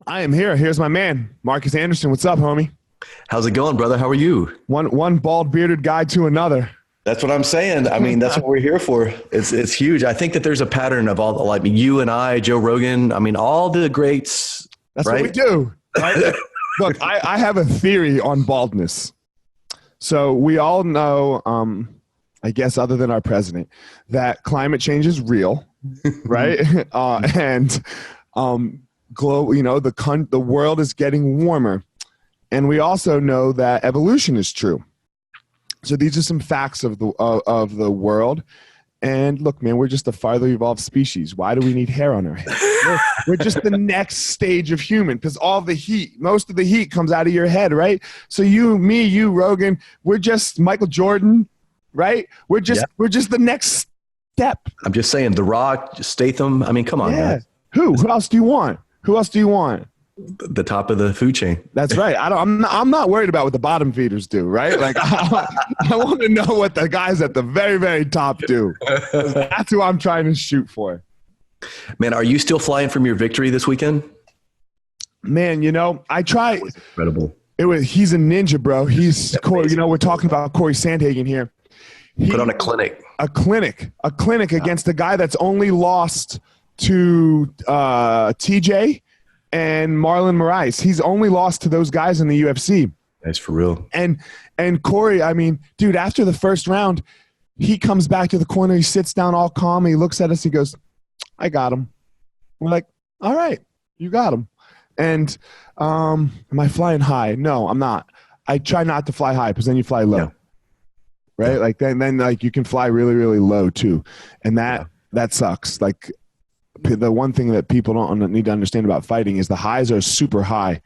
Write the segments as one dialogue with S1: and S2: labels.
S1: I am here. Here's my man, Marcus Anderson. What's up, homie?
S2: How's it going, brother? How are you?
S1: One bald bearded guy to another.
S2: That's what I'm saying. I mean, that's what we're here for. It's huge. I think that there's a pattern of all the, like you and I, Joe Rogan. I mean, all the greats,
S1: That's what we
S2: right?
S1: do. Right? Look, I have a theory on baldness. So we all know, I guess, other than our president, that climate change is real, right? And the world is getting warmer, and we also know that evolution is true. So these are some facts of the world. And look, man, we're just a farther evolved species. Why do we need hair on our head? We're just the next stage of human, because all the heat, most of the heat comes out of your head, right? So you, Rogan, we're just Michael Jordan, right? We're just the next step.
S2: I'm just saying, The Rock, Statham. I mean, come on,
S1: Yeah.
S2: guys.
S1: Who else do you want? Who else do you want?
S2: The top of the food chain.
S1: That's right. I'm not worried about what the bottom feeders do, right? Like I want to know what the guys at the very, very top do. That's who I'm trying to shoot for.
S2: Man, are you still flying from your victory this weekend?
S1: Man, I try.
S2: Incredible.
S1: He's a ninja, bro. He's Corey. We're talking about Corey Sandhagen here.
S2: Put on a clinic.
S1: A clinic against a guy that's only lost to TJ and Marlon Moraes. He's only lost to those guys in the UFC.
S2: That's for real.
S1: And Corey, I mean, dude, after the first round, he comes back to the corner. He sits down all calm. He looks at us. He goes, I got him. We're like, all right, you got him. And am I flying high? No, I'm not. I try not to fly high because then you fly low. Yeah. Right? Yeah. Like then like you can fly really, really low too. And that sucks. Like the one thing that people don't need to understand about fighting is the highs are super high,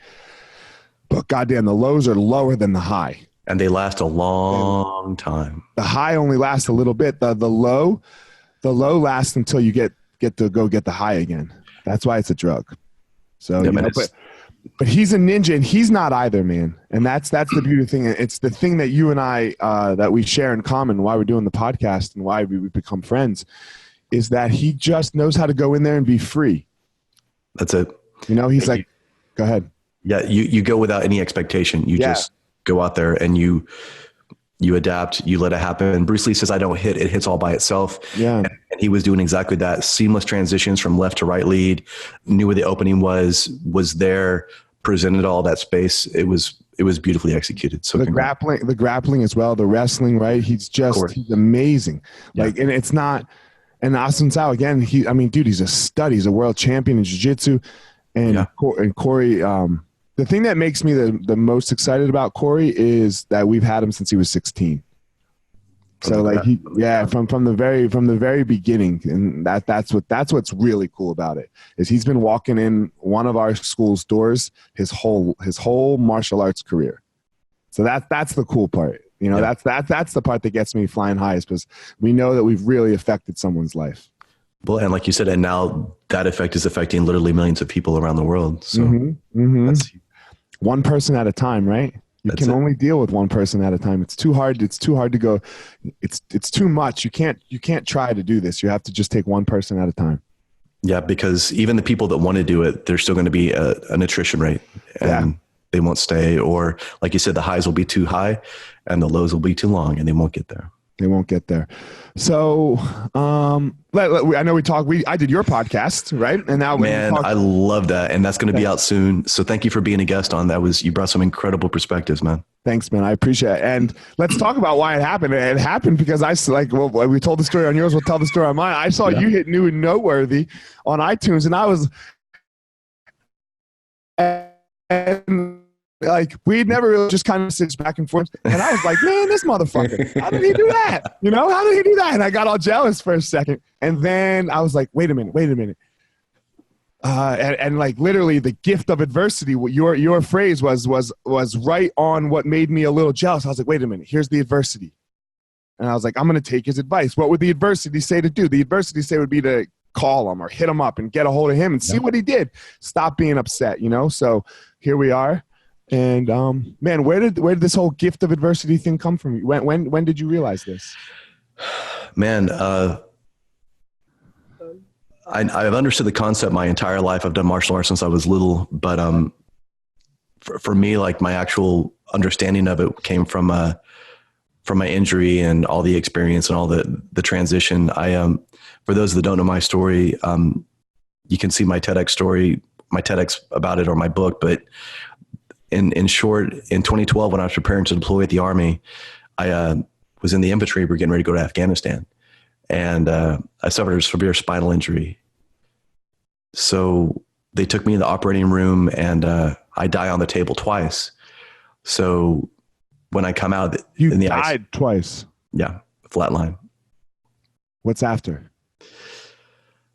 S1: but goddamn, the lows are lower than the high.
S2: And they last a long time.
S1: The high only lasts a little bit. The low lasts until you get to go get the high again. That's why it's a drug. So, but he's a ninja, and he's not either, man. And that's the beauty thing. It's the thing that you and I that we share in common, why we're doing the podcast and why we become friends, is that he just knows how to go in there and be free.
S2: That's it.
S1: He's like, go ahead.
S2: Yeah, you go without any expectation. You just go out there and you adapt, you let it happen. Bruce Lee says, I don't hit, it hits all by itself. Yeah. And he was doing exactly that. Seamless transitions from left to right lead, knew where the opening was there, presented all that space. It was beautifully executed. So
S1: the grappling as well, the wrestling, right? He's amazing. Yeah. Like, and it's not, and Asun Sao, again, dude, he's a stud. He's a world champion in jiu-jitsu. And Corey, the thing that makes me the most excited about Corey is that we've had him since he was 16. So like from the very beginning, and that's what's really cool about it is he's been walking in one of our school's doors his whole martial arts career. So that's the cool part. That's the part that gets me flying high, is because we know that we've really affected someone's life.
S2: Well, and like you said, and now that effect is affecting literally millions of people around the world. So that's
S1: one person at a time, right? You can only deal with one person at a time. It's too hard. It's too hard to go. It's too much. You can't try to do this. You have to just take one person at a time.
S2: Yeah, because even the people that want to do it, there's still going to be an attrition rate, and they won't stay. Or like you said, the highs will be too high and the lows will be too long, and they won't get there.
S1: They won't get there. So I know I did your podcast, right? And now
S2: I love that. And that's going to be out soon. So thank you for being a guest on that. You brought some incredible perspectives, man.
S1: Thanks, man. I appreciate it. And let's talk about why it happened. It happened because we told the story on yours. We'll tell the story on mine. I saw you hit New and Noteworthy on iTunes, and I was, and like, we'd never really just kind of sit back and forth. And I was like, man, this motherfucker, how did he do that? How did he do that? And I got all jealous for a second. And then I was like, wait a minute. And like literally the gift of adversity, your phrase was right on what made me a little jealous. I was like, wait a minute, here's the adversity. And I was like, I'm going to take his advice. What would the adversity say to do? The adversity say would be to call him or hit him up and get a hold of him and see what he did. Stop being upset, So here we are. And man, where did this whole gift of adversity thing come from? When did you realize this?
S2: Man, I've understood the concept my entire life. I've done martial arts since I was little, but for me, like my actual understanding of it came from my injury and all the experience and all the transition. For those that don't know my story, you can see my TEDx story, my TEDx about it, or my book. But in short, in 2012, when I was preparing to deploy at the Army, I was in the infantry. We're getting ready to go to Afghanistan. And I suffered a severe spinal injury. So they took me in the operating room, and I die on the table twice. So when I come out in the
S1: died twice.
S2: Yeah, flatline.
S1: What's after?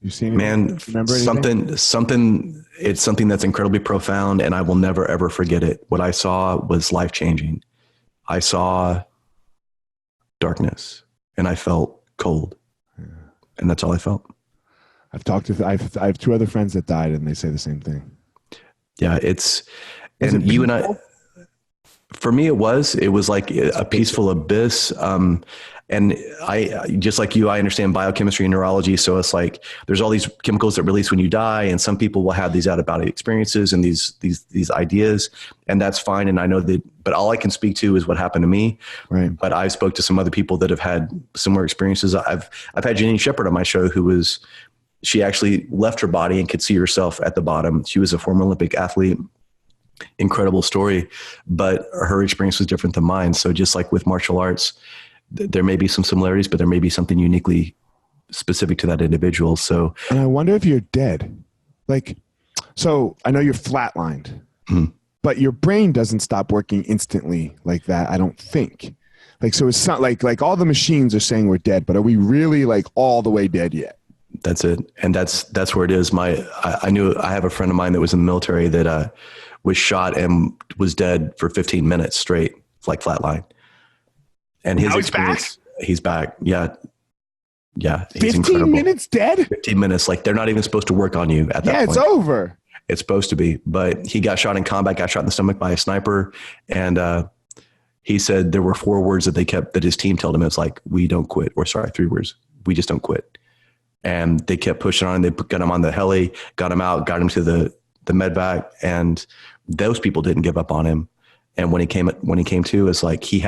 S1: You seen
S2: man?
S1: Remember anything?
S2: Something. It's something that's incredibly profound, and I will never ever forget it. What I saw was life changing. I saw darkness, and I felt cold, and that's all I felt.
S1: I have two other friends that died, and they say the same thing.
S2: Yeah, and you and I. For me, it was like a peaceful abyss. And I, just like you, I understand biochemistry and neurology. So it's like, there's all these chemicals that release when you die, and some people will have these out of body experiences and these ideas, and that's fine. And I know that, but all I can speak to is what happened to me.
S1: Right.
S2: But I spoke to some other people that have had similar experiences. I've had Janine Shepherd on my show, she actually left her body and could see herself at the bottom. She was a former Olympic athlete. Incredible story, but her experience was different than mine. So just like with martial arts, there may be some similarities, but there may be something uniquely specific to that individual. So,
S1: and I wonder if you're dead. Like, so I know you're flatlined, but your brain doesn't stop working instantly like that, I don't think. Like, so it's not like all the machines are saying we're dead, but are we really like all the way dead yet?
S2: That's it. And that's where it is. I have a friend of mine that was in the military that was shot and was dead for 15 minutes straight, like flatline. And his experience, he's back. Yeah. Yeah. He's
S1: 15 minutes dead?
S2: 15 minutes. Like, they're not even supposed to work on you at that point.
S1: Yeah, it's over.
S2: It's supposed to be, but he got shot in combat, got shot in the stomach by a sniper. And he said there were 4 words that his team told him. It's like, we don't quit. Or sorry, 3 words. We just don't quit. And they kept pushing on. They got him on the heli, got him out, got him to the medvac, and those people didn't give up on him. And when he came to, it's like he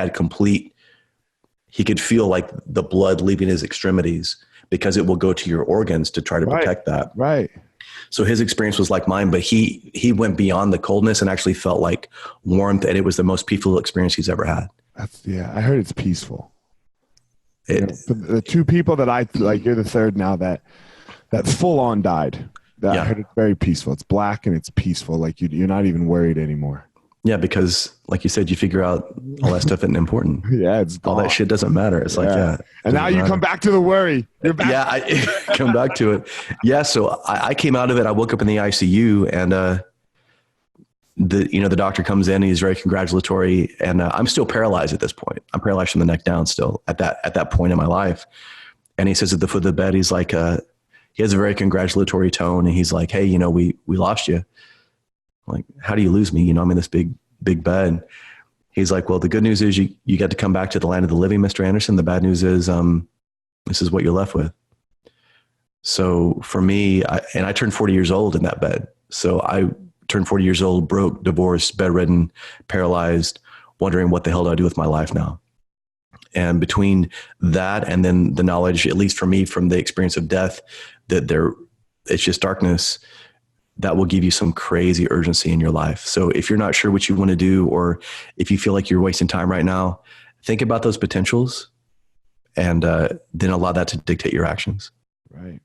S2: could feel like the blood leaving his extremities, because it will go to your organs to try to protect that.
S1: Right.
S2: So his experience was like mine, but he went beyond the coldness and actually felt like warmth, and it was the most peaceful experience he's ever had.
S1: I heard it's peaceful. The 2 people that I like, you're the third now that full on died. I heard it's very peaceful. It's black and it's peaceful. Like you're not even worried anymore.
S2: Yeah, because like you said, you figure out all that stuff isn't important.
S1: Yeah, it's gone.
S2: All that shit doesn't matter. It's like, yeah.
S1: And now you come back to the worry. You're back.
S2: Yeah, I come back to it. Yeah, so I came out of it. I woke up in the ICU, and the doctor comes in, and he's very congratulatory, and I'm still paralyzed at this point. I'm paralyzed from the neck down still at that point in my life. And he says at the foot of the bed, he's like, he has a very congratulatory tone, and he's like, hey, we lost you. I'm like, how do you lose me? I'm in this big bed. He's like, well, the good news is you got to come back to the land of the living, Mr. Anderson. The bad news is this is what you're left with. So for me, I turned 40 years old in that bed. So I turned 40 years old, broke, divorced, bedridden, paralyzed, wondering what the hell do I do with my life now? And between that and then the knowledge, at least for me, from the experience of death, that it's just darkness, that will give you some crazy urgency in your life. So if you're not sure what you want to do, or if you feel like you're wasting time right now, think about those potentials, and then allow that to dictate your actions.
S1: Right.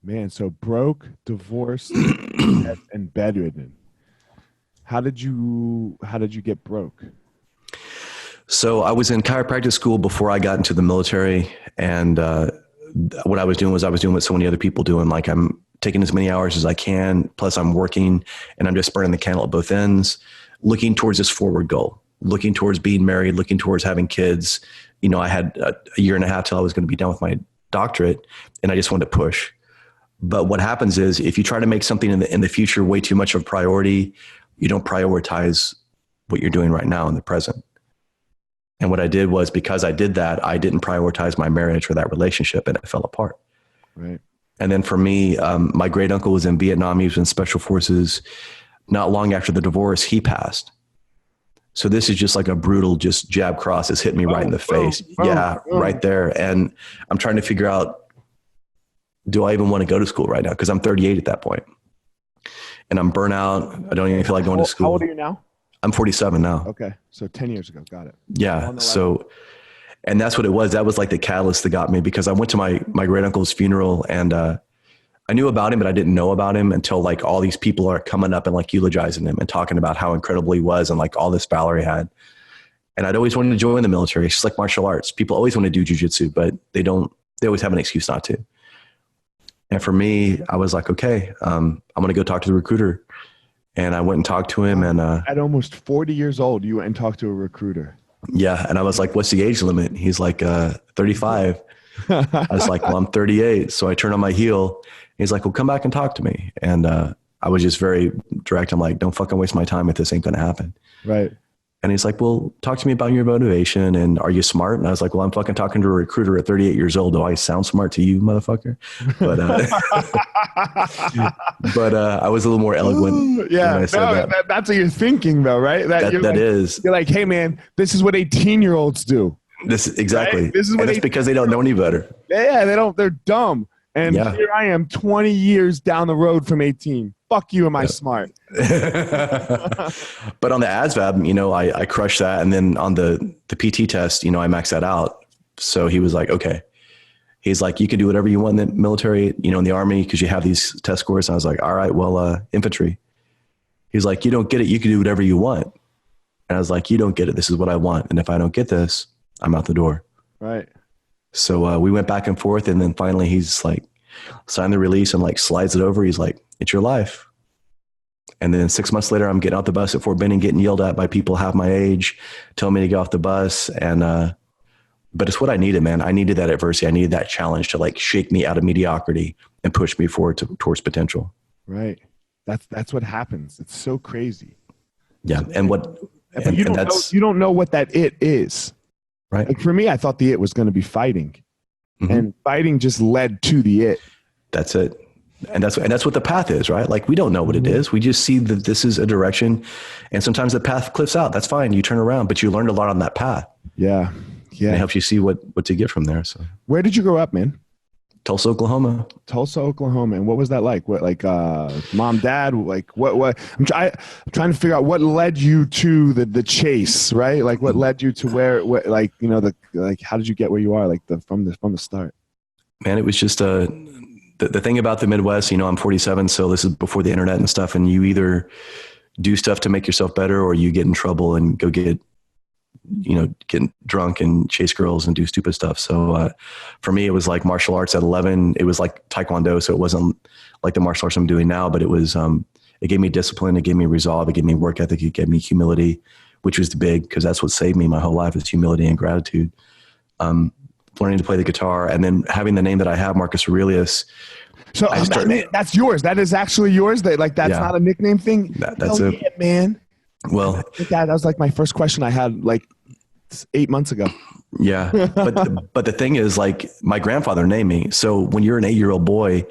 S1: Man, so broke, divorced, and bedridden. How did you get broke?
S2: So I was in chiropractic school before I got into the military, and what I was doing what so many other people do. And like, I'm taking as many hours as I can, plus I'm working, and I'm just burning the candle at both ends, looking towards this forward goal, looking towards being married, looking towards having kids. I had a year and a half till I was going to be done with my doctorate, and I just wanted to push. But what happens is, if you try to make something in the future way too much of a priority, you don't prioritize what you're doing right now in the present. And what I did was, because I did that, I didn't prioritize my marriage or that relationship, and it fell apart.
S1: Right.
S2: And then for me, my great uncle was in Vietnam. He was in special forces. Not long after the divorce, he passed. So this is just like a brutal, just jab cross has hit me right in the face. Right there. And I'm trying to figure out, do I even want to go to school right now? Because I'm 38 at that point. And I'm burnt out. I don't even feel like going to school.
S1: How old are you now?
S2: I'm 47 now.
S1: Okay. So 10 years ago. Got it.
S2: Yeah. So, and that's what it was. That was like the catalyst that got me, because I went to my great uncle's funeral, and I knew about him, but I didn't know about him until like all these people are coming up and like eulogizing him and talking about how incredible he was and like all this valor he had. And I'd always wanted to join the military. It's just like martial arts. People always want to do jujitsu, but they always have an excuse not to. And for me, I was like, okay, I'm going to go talk to the recruiter. And I went and talked to him. And
S1: at almost 40 years old, you went and talked to a recruiter.
S2: Yeah. And I was like, what's the age limit? He's like, 35. I was like, well, I'm 38. So I turned on my heel. He's like, well, come back and talk to me. And I was just very direct. I'm like, don't fucking waste my time if this ain't going to happen.
S1: Right.
S2: And he's like, well, talk to me about your motivation. And are you smart? And I was like, well, I'm fucking talking to a recruiter at 38 years old. Do I sound smart to you, motherfucker? But, I was a little more eloquent.
S1: Yeah. That's what you're thinking though, right? You're like, hey man, this is what 18-year-olds do.
S2: This exactly.
S1: Right? This is what
S2: it's because they don't know any better.
S1: Yeah. They're dumb. And here I am 20 years down the road from 18. Fuck you, am I smart?
S2: But on the ASVAB, I crushed that. And then on the PT test, I maxed that out. So he was like, okay. He's like, you can do whatever you want in the military, in the Army, because you have these test scores. And I was like, all right, well, infantry. He's like, you don't get it. You can do whatever you want. And I was like, you don't get it. This is what I want. And if I don't get this, I'm out the door.
S1: Right.
S2: So we went back and forth. And then finally he's like, signed the release and like slides it over. He's like, it's your life. And then 6 months later, I'm getting off the bus at Fort Benning, getting yelled at by people half my age, telling me to get off the bus. And, but it's what I needed, man. I needed that adversity. I needed that challenge to like shake me out of mediocrity and push me forward towards potential.
S1: Right. That's what happens. It's so crazy.
S2: Yeah.
S1: But you don't know what that it is.
S2: Right.
S1: Like for me, I thought the it was going to be fighting. Mm-hmm. And fighting just led to the it.
S2: That's it. And that's what the path is, right? Like we don't know what it is. We just see that this is a direction, and sometimes the path cliffs out. That's fine. You turn around, but you learned a lot on that path.
S1: Yeah. Yeah.
S2: And it helps you see what to get from there. So
S1: where did you grow up, man?
S2: Tulsa, Oklahoma.
S1: Tulsa, Oklahoma. And what was that like? What, like, mom, dad, like what, I'm trying to figure out what led you to the chase, right? Like what led you to where like, how did you get where you are? Like from the start?
S2: Man, it was just, the thing about the Midwest, I'm 47. So this is before the internet and stuff. And you either do stuff to make yourself better, or you get in trouble and go get drunk and chase girls and do stupid stuff. So for me, it was like martial arts at 11. It was like Taekwondo. So it wasn't like the martial arts I'm doing now, but it was, it gave me discipline. It gave me resolve. It gave me work ethic. It gave me humility, which was the big, because that's what saved me my whole life is humility and gratitude. Learning to play the guitar, and then having the name that I have, Marcus Aurelius.
S1: So that's yours. That is actually yours. That's not a nickname thing.
S2: That's it,
S1: yeah, man.
S2: Well,
S1: that was like my first question I had like 8 months ago.
S2: Yeah. But the thing is, like, my grandfather named me. So when you're an 8-year-old boy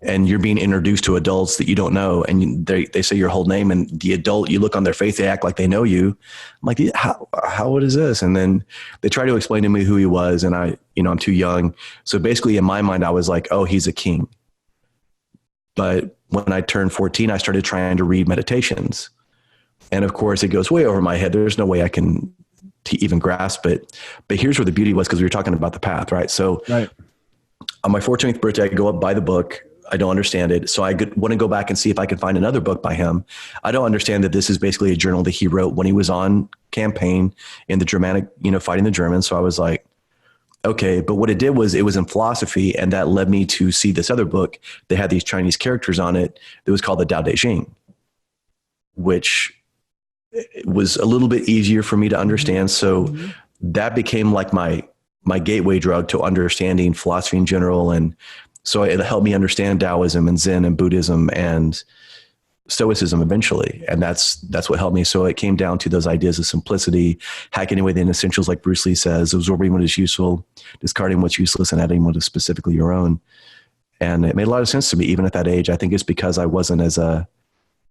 S2: and you're being introduced to adults that you don't know, and they say your whole name, and the adult, you look on their face, they act like they know you. I'm like, how what is this? And then they try to explain to me who he was. And I'm too young. So basically in my mind, I was like, oh, he's a king. But when I turned 14, I started trying to read meditations. And of course it goes way over my head. There's no way I can even grasp it. But here's where the beauty was, because we were talking about the path, right? So on my 14th birthday, I go up, buy the book. I don't understand it. So I want to go back and see if I can find another book by him. I don't understand that this is basically a journal that he wrote when he was on campaign in the Germanic, fighting the Germans. So I was like, okay. But what it did was it was in philosophy, and that led me to see this other book that had these Chinese characters on it that was called the Tao Te Ching, which was a little bit easier for me to understand. So that became like my gateway drug to understanding philosophy in general. And so it helped me understand Taoism and Zen and Buddhism and Stoicism eventually. And that's what helped me. So it came down to those ideas of simplicity, hacking away the essentials, like Bruce Lee says, absorbing what is useful, discarding what's useless, and adding what is specifically your own. And it made a lot of sense to me, even at that age. I think it's because I wasn't as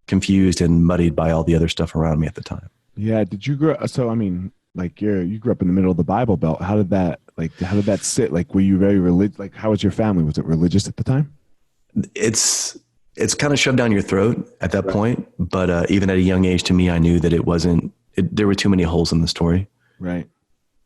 S2: confused and muddied by all the other stuff around me at the time.
S1: Yeah. Did you grow? So, I mean, like you grew up in the middle of the Bible Belt. How did that sit? Like, were you very religious? Like, how was your family? Was it religious at the time?
S2: It's kind of shoved down your throat at that point. But even at a young age, to me, I knew that there were too many holes in the story.
S1: Right.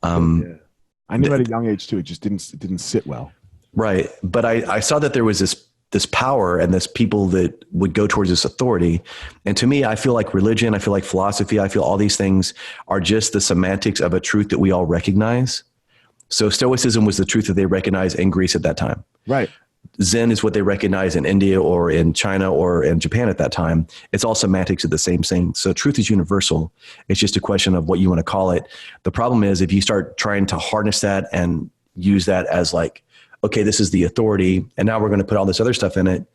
S1: I knew at a young age too. It just didn't sit well.
S2: Right. But I saw that there was this power and this people that would go towards this authority. And to me, I feel like religion, I feel like philosophy, I feel all these things are just the semantics of a truth that we all recognize. So Stoicism was the truth that they recognized in Greece at that time.
S1: Right.
S2: Zen is what they recognize in India or in China or in Japan at that time. It's all semantics of the same thing. So truth is universal. It's just a question of what you want to call it. The problem is if you start trying to harness that and use that as like, okay, this is the authority, and now we're going to put all this other stuff in it,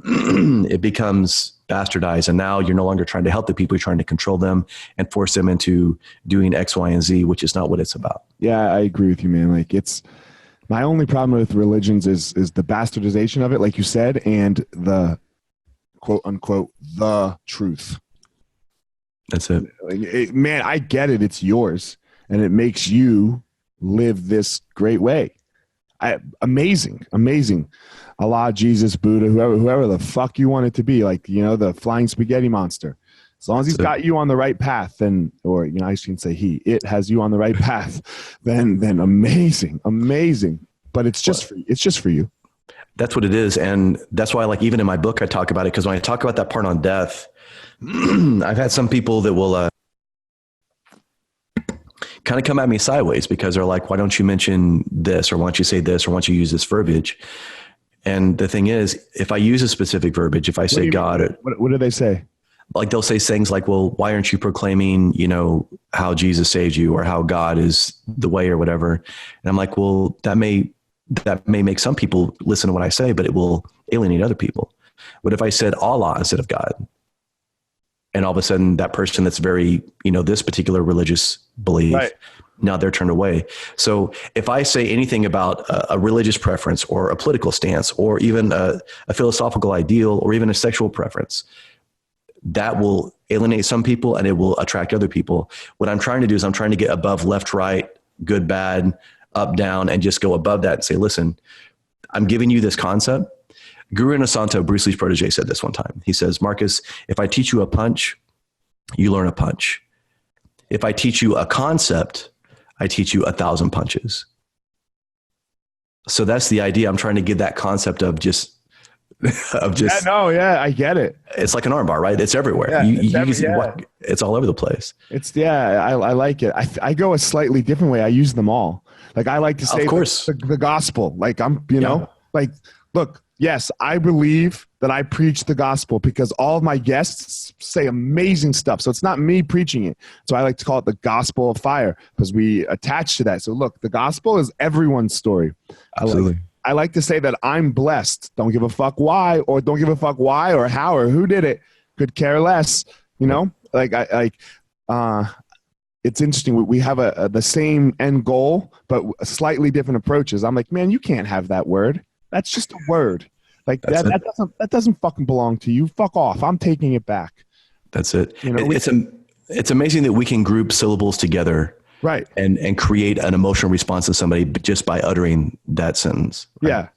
S2: it becomes bastardized. And now you're no longer trying to help the people, you're trying to control them and force them into doing X, Y, and Z, which is not what it's about.
S1: Yeah, I agree with you, man. Like my only problem with religions is the bastardization of it, like you said, and the quote unquote, the truth.
S2: That's it.
S1: Man, I get it. It's yours. And it makes you live this great way. Amazing. Allah, Jesus, Buddha, whoever the fuck you want it to be, like, the flying spaghetti monster. As long as he's got you on the right path, or I shouldn't say it has you on the right path, then amazing. But it's just for you.
S2: That's what it is. And that's why, like, even in my book, I talk about it, because when I talk about that part on death, I've had some people that will kind of come at me sideways because they're like, why don't you mention this, or why don't you say this, or why don't you use this verbiage? And the thing is, if I use a specific verbiage, if I say God,
S1: what do they say?
S2: Like they'll say things like, well, why aren't you proclaiming, how Jesus saved you or how God is the way or whatever? And I'm like, well, that may make some people listen to what I say, but it will alienate other people. What if I said Allah instead of God? And all of a sudden that person that's very, this particular religious belief, right, now they're turned away. So if I say anything about a religious preference or a political stance, or even a philosophical ideal, or even a sexual preference, that will alienate some people and it will attract other people. What I'm trying to do is I'm trying to get above left, right, good, bad, up, down, and just go above that and say, listen, I'm giving you this concept. Guru Inosanto, Bruce Lee's protege, said this one time. He says, Marcus, if I teach you a punch, you learn a punch. If I teach you a concept, I teach you 1,000 punches. So that's the idea. I'm trying to give that concept of just.
S1: I get it.
S2: It's like an armbar, right? It's everywhere. Yeah, it's all over the place.
S1: I like it. I go a slightly different way. I use them all. Like I like to say,
S2: of course,
S1: the gospel. Like like, look, yes, I believe that I preach the gospel because all of my guests say amazing stuff. So it's not me preaching it. So I like to call it the gospel of fire because we attach to that. So look, the gospel is everyone's story.
S2: Absolutely.
S1: I like to say that I'm blessed. Don't give a fuck why, or don't give a fuck why or how or who did it. Could care less. It's interesting. We have the same end goal, but slightly different approaches. I'm like, man, you can't have that word. That's just a word. Like that doesn't fucking belong to you. Fuck off. I'm taking it back.
S2: That's it. It's amazing that we can group syllables together.
S1: Right.
S2: And create an emotional response to somebody just by uttering that sentence. Right?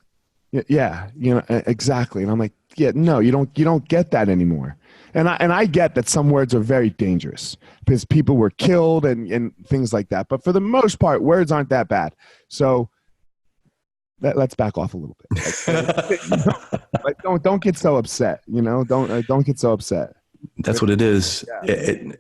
S1: Yeah. Exactly. And I'm like, yeah, no, you don't get that anymore. And I get that some words are very dangerous because people were killed and things like that. But for the most part, words aren't that bad. So let's back off a little bit. Don't get so upset. Don't get so upset.
S2: That's what it is. Yeah.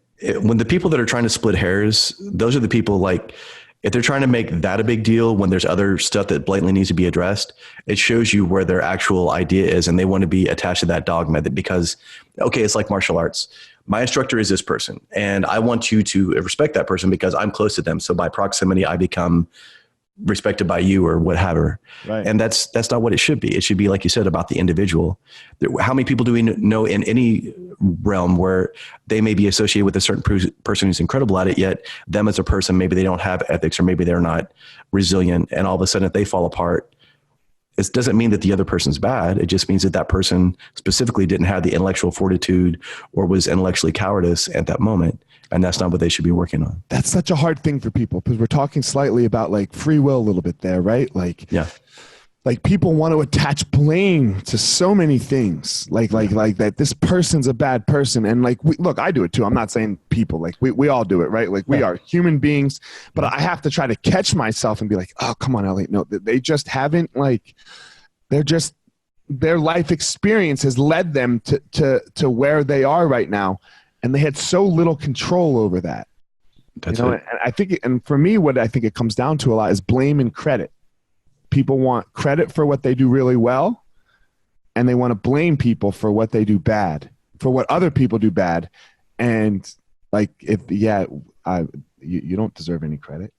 S2: When the people that are trying to split hairs, those are the people, like, if they're trying to make that a big deal when there's other stuff that blatantly needs to be addressed, it shows you where their actual idea is. And they want to be attached to that dogma because, okay, it's like martial arts. My instructor is this person and I want you to respect that person because I'm close to them. So by proximity, I become respected by you or whatever. Right. And that's not what it should be. It should be, like you said, about the individual. How many people do we know in any realm where they may be associated with a certain person who's incredible at it, yet them as a person, maybe they don't have ethics or maybe they're not resilient. And all of a sudden if they fall apart, It doesn't mean that the other person's bad. It just means that that person specifically didn't have the intellectual fortitude or was intellectually cowardice at that moment. And that's not what they should be working on.
S1: That's such a hard thing for people, because we're talking slightly about like free will a little bit there, right? Like,
S2: yeah.
S1: Like people want to attach blame to so many things, like that this person's a bad person. And like, look, I do it too. I'm not saying people, like we all do it, right? Like we are human beings, but I have to try to catch myself and be like, oh, come on, Eliot. No, they just haven't, like, their life experience has led them to where they are right now. And they had so little control over that.
S2: That's
S1: it.
S2: And
S1: I think, and for me, what I think it comes down to a lot is blame and credit. People want credit for what they do really well, and they want to blame people for what they do bad, for what other people do bad. And like, you don't deserve any credit.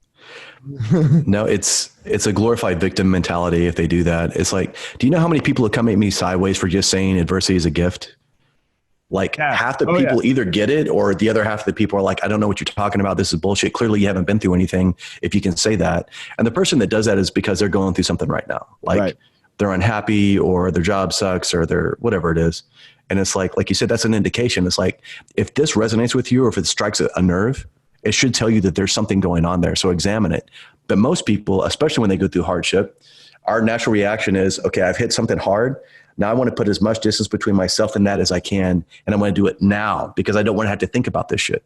S2: No, it's a glorified victim mentality. If they do that, it's like, do you know how many people have come at me sideways for just saying adversity is a gift? Like half the people either get it, or the other half of the people are like, I don't know what you're talking about. This is bullshit. Clearly you haven't been through anything if you can say that. And the person that does that is because they're going through something right now. Like they're unhappy, or their job sucks, or they're whatever it is. And it's like you said, that's an indication. It's like, if this resonates with you, or if it strikes a nerve, it should tell you that there's something going on there. So examine it. But most people, especially when they go through hardship, our natural reaction is, okay, I've hit something hard. Now I want to put as much distance between myself and that as I can. And I want to do it now because I don't want to have to think about this shit.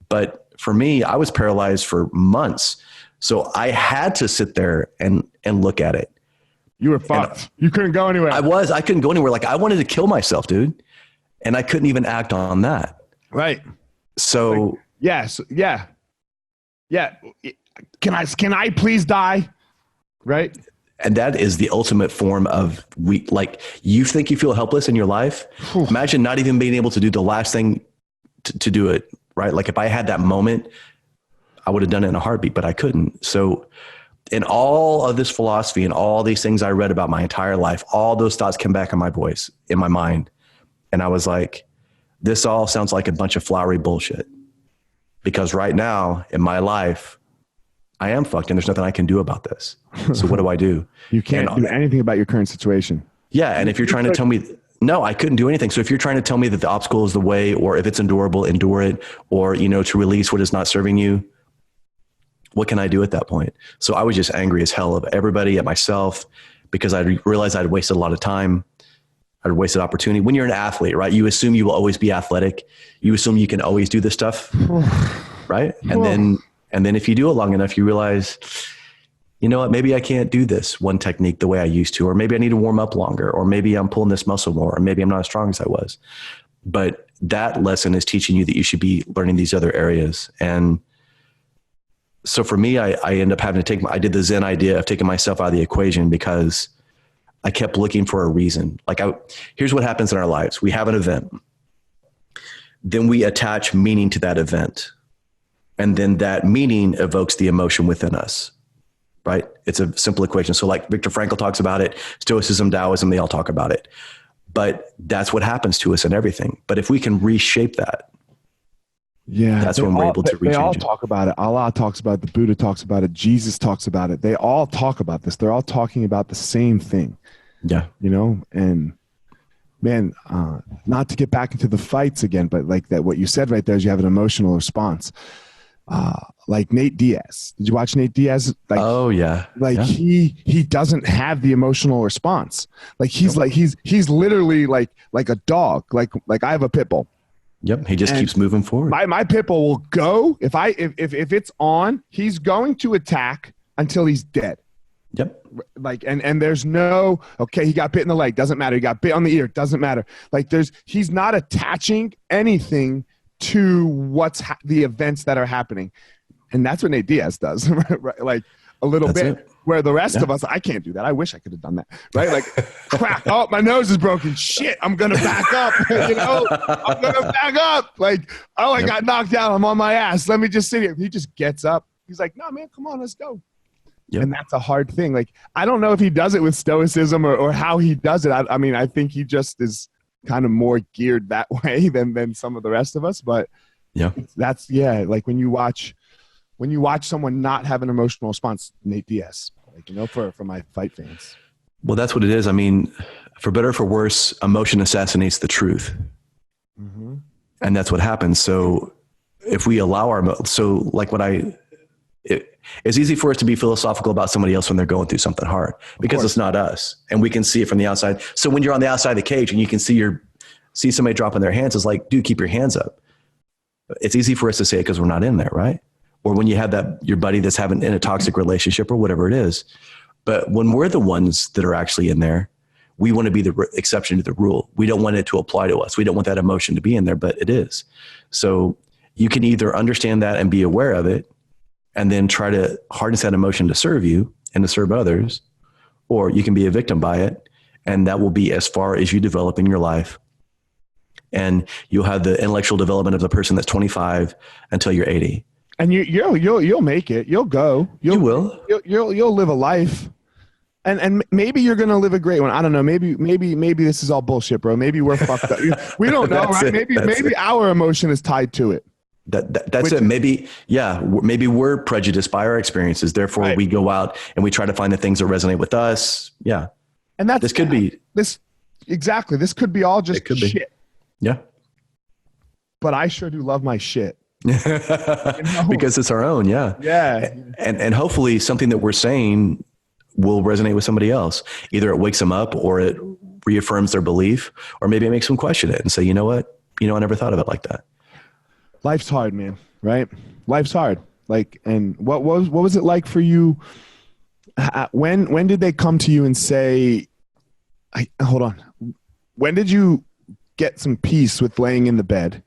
S2: But for me, I was paralyzed for months. So I had to sit there and look at it.
S1: You were fucked. You couldn't go anywhere.
S2: I couldn't go anywhere. Like, I wanted to kill myself, dude. And I couldn't even act on that.
S1: Right.
S2: So
S1: yes. Yeah. Can I please die? Right.
S2: And that is the ultimate form of you think you feel helpless in your life. Imagine not even being able to do the last thing to do it. Right. Like, if I had that moment, I would have done it in a heartbeat, but I couldn't. So in all of this philosophy and all these things I read about my entire life, all those thoughts came back in my voice, in my mind. And I was like, this all sounds like a bunch of flowery bullshit, because right now in my life, I am fucked and there's nothing I can do about this. So what do I do?
S1: You can't do anything about your current situation.
S2: Yeah. And if you're trying to tell me, no, I couldn't do anything. So if you're trying to tell me that the obstacle is the way, or if it's endurable, endure it, or, to release what is not serving you, what can I do at that point? So I was just angry as hell of everybody, at myself, because I realized I'd wasted a lot of time. I'd wasted opportunity. When you're an athlete, right? You assume you will always be athletic. You assume you can always do this stuff, right? And then if you do it long enough, you realize, you know what, maybe I can't do this one technique the way I used to, or maybe I need to warm up longer, or maybe I'm pulling this muscle more, or maybe I'm not as strong as I was. But that lesson is teaching you that you should be learning these other areas. And so for me, I end up having to I did the Zen idea of taking myself out of the equation, because I kept looking for a reason. Here's what happens in our lives. We have an event. Then we attach meaning to that event. And then that meaning evokes the emotion within us, right? It's a simple equation. So like Viktor Frankl talks about it, Stoicism, Taoism, they all talk about it. But that's what happens to us in everything. But if we can reshape that, that's when we're able to rechange it.
S1: They all talk about it. Allah talks about it. The Buddha talks about it. Jesus talks about it. They all talk about this. They're all talking about the same thing.
S2: Yeah.
S1: And man, not to get back into the fights again, but like that, what you said right there is you have an emotional response. Like Nate Diaz. Did you watch Nate Diaz? Like,
S2: oh yeah.
S1: Like he doesn't have the emotional response. Like he's literally like a dog. Like I have a pit bull.
S2: Yep. He just keeps moving forward.
S1: My pit bull will go if it's on, he's going to attack until he's dead.
S2: Yep.
S1: Like, and there's no, okay, he got bit in the leg. Doesn't matter. He got bit on the ear. Doesn't matter. Like he's not attaching anything to the events that are happening. And that's what Nate Diaz does, right? Like a little bit, where the rest of us, I can't do that. I wish I could have done that, right? Like, crap, oh, my nose is broken. Shit, I'm going to back up, I'm going to back up. Like, oh, I got knocked down. I'm on my ass. Let me just sit here. He just gets up. He's like, no, man, come on, let's go. Yep. And that's a hard thing. Like, I don't know if he does it with stoicism or how he does it. I mean, I think he just is kind of more geared that way than some of the rest of us. But that's like when you watch someone not have an emotional response, Nate Diaz, like, for my fight fans.
S2: Well, that's what it is. I mean, for better or for worse, emotion assassinates the truth. Mm-hmm. And that's what happens. So if we allow it's easy for us to be philosophical about somebody else when they're going through something hard because it's not us and we can see it from the outside. So when you're on the outside of the cage and you can see somebody dropping their hands, it's like, dude, keep your hands up. It's easy for us to say it because we're not in there. Right. Or when you have your buddy that's having in a toxic relationship or whatever it is. But when we're the ones that are actually in there, we want to be the exception to the rule. We don't want it to apply to us. We don't want that emotion to be in there, but it is. So you can either understand that and be aware of it and then try to harness that emotion to serve you and to serve others, or you can be a victim by it. And that will be as far as you develop in your life. And you'll have the intellectual development of the person that's 25 until you're 80.
S1: And you'll make it. You'll go.
S2: You will.
S1: You'll live a life. And maybe you're going to live a great one. I don't know. Maybe this is all bullshit, bro. Maybe we're fucked up. We don't know, right? Maybe our emotion is tied to it.
S2: That's it. Maybe we're prejudiced by our experiences. Therefore, we go out and we try to find the things that resonate with us. Yeah.
S1: And this could be all just shit.
S2: Yeah.
S1: But I sure do love my shit.
S2: Because it's our own. Yeah.
S1: Yeah.
S2: And hopefully something that we're saying will resonate with somebody else. Either it wakes them up or it reaffirms their belief, or maybe it makes them question it and say, you know what? I never thought of it like that.
S1: Life's hard, man. Right? Life's hard. And what was it like for you? When did they come to you and say, hold on. When did you get some peace with laying in the bed?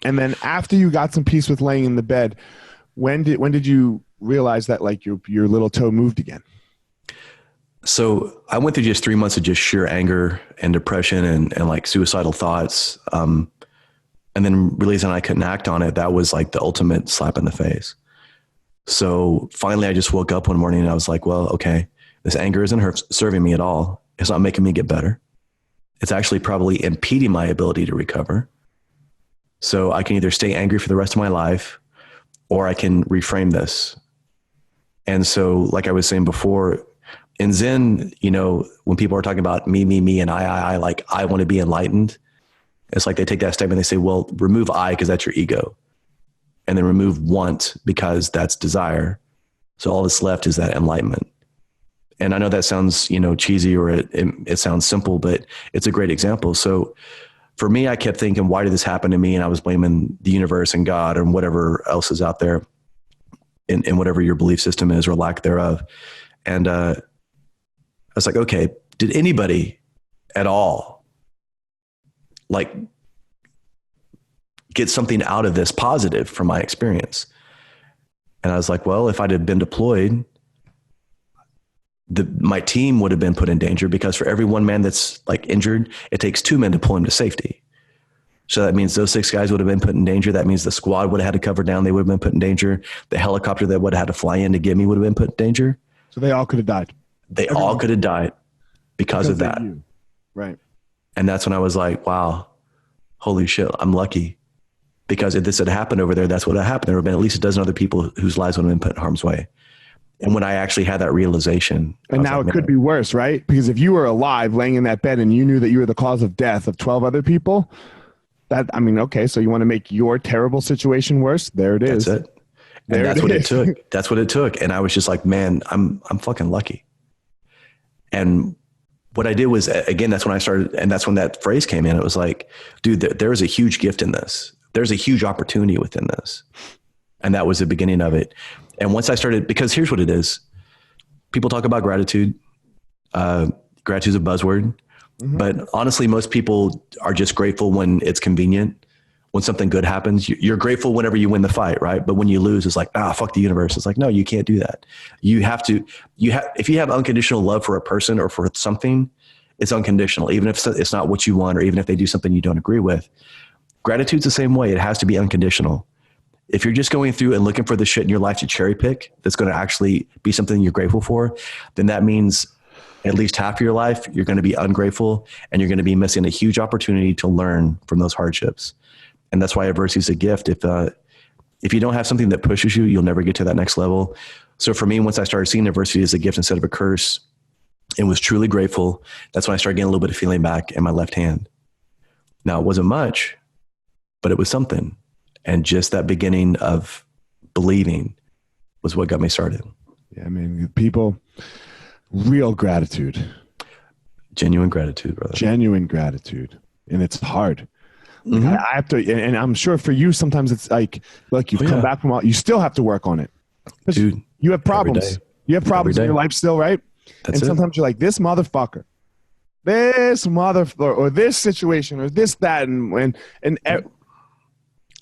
S1: And then after you got some peace with laying in the bed, when did you realize that your little toe moved again?
S2: So I went through just 3 months of just sheer anger and depression and like suicidal thoughts. And then realizing I couldn't act on it, that was like the ultimate slap in the face. So finally I just woke up one morning and I was like, well, okay, this anger isn't serving me at all. It's not making me get better. It's actually probably impeding my ability to recover. So I can either stay angry for the rest of my life or I can reframe this. And so, like I was saying before, in Zen, when people are talking about me, and I, like I want to be enlightened, it's like they take that statement, they say, well, remove I because that's your ego. And then remove want because that's desire. So all that's left is that enlightenment. And I know that sounds, cheesy or it sounds simple, but it's a great example. So for me, I kept thinking, why did this happen to me? And I was blaming the universe and God and whatever else is out there in whatever your belief system is or lack thereof. And I was like, okay, did anybody at all get something out of this positive from my experience? And I was like, well, if I'd have been deployed, my team would have been put in danger because for every one man that's injured, it takes 2 men to pull him to safety. So that means those 6 guys would have been put in danger. That means the squad would have had to cover down. They would have been put in danger. The helicopter that would have had to fly in to get me would have been put in danger.
S1: So they all could have died.
S2: All could have died because of that.
S1: Right.
S2: And that's when I was like, wow, holy shit, I'm lucky. Because if this had happened over there, that's what had happened. There would have been at least a dozen other people whose lives would have been put in harm's way. And when I actually had that realization.
S1: And now it could be worse, right? Because if you were alive laying in that bed and you knew that you were the cause of death of 12 other people, okay, so you want to make your terrible situation worse? There it is.
S2: That's it. And that's what it took. That's what it took. And I was just like, man, I'm fucking lucky. And what I did was, again, that's when I started, and that's when that phrase came in. It was like, dude, there is a huge gift in this. There's a huge opportunity within this. And that was the beginning of it. And once I started, because here's what it is. People talk about gratitude. Gratitude's a buzzword. Mm-hmm. But honestly, most people are just grateful when it's convenient. When something good happens, you're grateful whenever you win the fight, right? But when you lose, it's like, fuck the universe. It's like, no, you can't do that. If you have unconditional love for a person or for something, it's unconditional. Even if it's not what you want, or even if they do something you don't agree with. Gratitude's the same way. It has to be unconditional. If you're just going through and looking for the shit in your life to cherry pick, that's going to actually be something you're grateful for, then that means at least half of your life, you're going to be ungrateful and you're going to be missing a huge opportunity to learn from those hardships. And that's why adversity is a gift. If you don't have something that pushes you, you'll never get to that next level. So for me, once I started seeing adversity as a gift instead of a curse, and was truly grateful. That's when I started getting a little bit of feeling back in my left hand. Now, it wasn't much, but it was something. And just that beginning of believing was what got me started.
S1: Yeah, I mean, people, real gratitude.
S2: Genuine gratitude, brother.
S1: Genuine gratitude. And it's hard. Like, I have to, and I'm sure for you, sometimes it's like, look, you've come back from all, you still have to work on it.
S2: Dude,
S1: you have problems. You have problems in your life still, right?
S2: That's
S1: and sometimes you're like, this motherfucker, or this situation, or this, that, and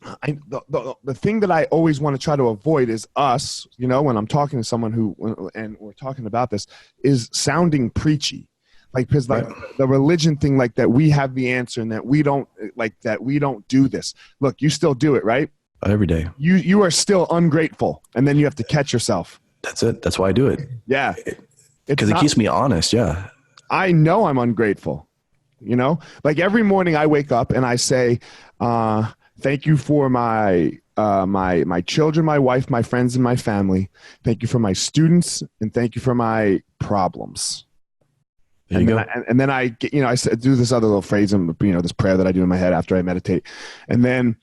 S1: the thing that I always want to try to avoid is us, you know, when I'm talking to someone and we're talking about this, is sounding preachy. Like, because like the religion thing, like that we have the answer and that we don't do this. Look, you still do it, right?
S2: Every day.
S1: You are still ungrateful, and then you have to catch yourself.
S2: That's it. That's why I do it.
S1: Yeah.
S2: Because it keeps me honest. Yeah.
S1: I know I'm ungrateful. You know, like every morning I wake up and I say, thank you for my children, my wife, my friends, and my family. Thank you for my students, and thank you for my problems. And then I get, I do this other little phrase, and this prayer that I do in my head after I meditate, and then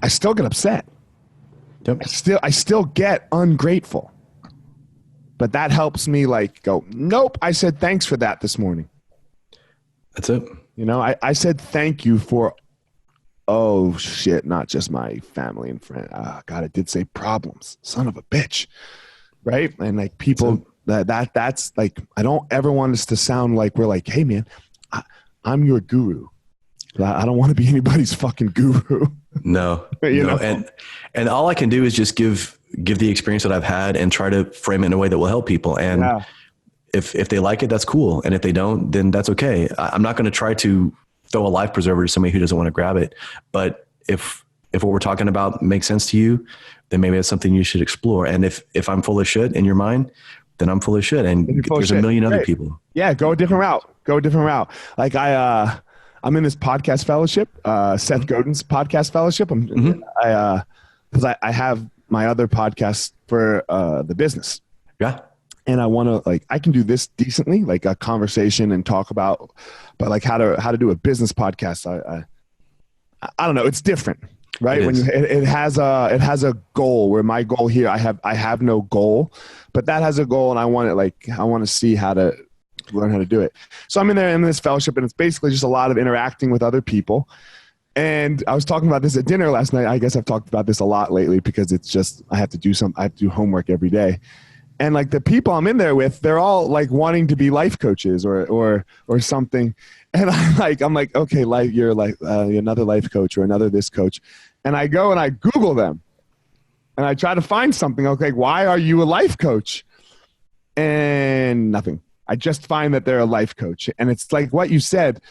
S1: I still get upset.
S2: Yep.
S1: I still get ungrateful, but that helps me like go, nope. I said thanks for that this morning.
S2: That's it.
S1: I said thank you for, oh shit, not just my family and friends. Oh God, I did say problems. Son of a bitch, right? And like people. That's like, I don't ever want us to sound like we're like, hey man, I'm your guru. I don't want to be anybody's fucking guru.
S2: No, and all I can do is just give the experience that I've had and try to frame it in a way that will help people. And if they like it, that's cool. And if they don't, then that's okay. I'm not going to try to throw a life preserver to somebody who doesn't want to grab it. But if what we're talking about makes sense to you, then maybe that's something you should explore. And if I'm full of shit in your mind, then I'm full of shit. And there's a million other people.
S1: Yeah. Go a different route. Like I'm in this podcast fellowship, Seth Godin's podcast fellowship. Because I have my other podcast for the business.
S2: Yeah.
S1: And I want to I can do this decently, like a conversation and talk about, but like how to do a business podcast. I don't know. It's different. Right. It has a goal, where my goal here, I have no goal, but that has a goal, and I want to see how to learn how to do it. So I'm in this fellowship, and it's basically just a lot of interacting with other people. And I was talking about this at dinner last night. I guess I've talked about this a lot lately because it's just, I have to do homework every day. And like the people I'm in there with, they're all like wanting to be life coaches or something. And I'm like, okay, you're like another life coach or another this coach. And I go and I Google them and I try to find something. Okay, why are you a life coach? And nothing. I just find that they're a life coach. And it's like what you said.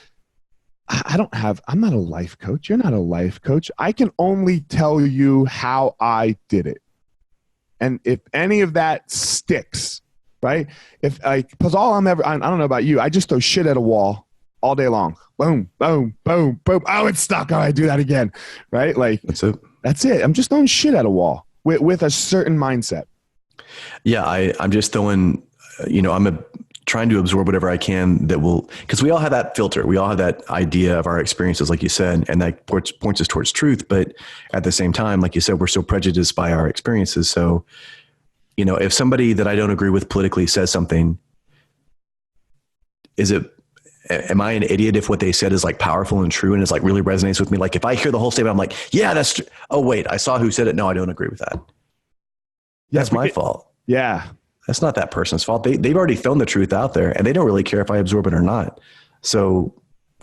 S1: I'm not a life coach. You're not a life coach. I can only tell you how I did it. And if any of that sticks, right? Because I don't know about you. I just throw shit at a wall all day long. Boom, boom, boom, boom. Oh, it's stuck. Oh, I do that again. Right? Like that's it. I'm just throwing shit at a wall with a certain mindset. Yeah.
S2: I'm just throwing, I'm trying to absorb whatever I can that will, because we all have that filter. We all have that idea of our experiences, like you said, and that points us towards truth. But at the same time, like you said, we're so prejudiced by our experiences. So, if somebody that I don't agree with politically says something, am I an idiot if what they said is like powerful and true and it's like really resonates with me? Like if I hear the whole statement, I'm like, yeah, that's true. Oh wait, I saw who said it. No, I don't agree with that. That's my fault.
S1: Yeah.
S2: That's not that person's fault. They've already thrown the truth out there and they don't really care if I absorb it or not. So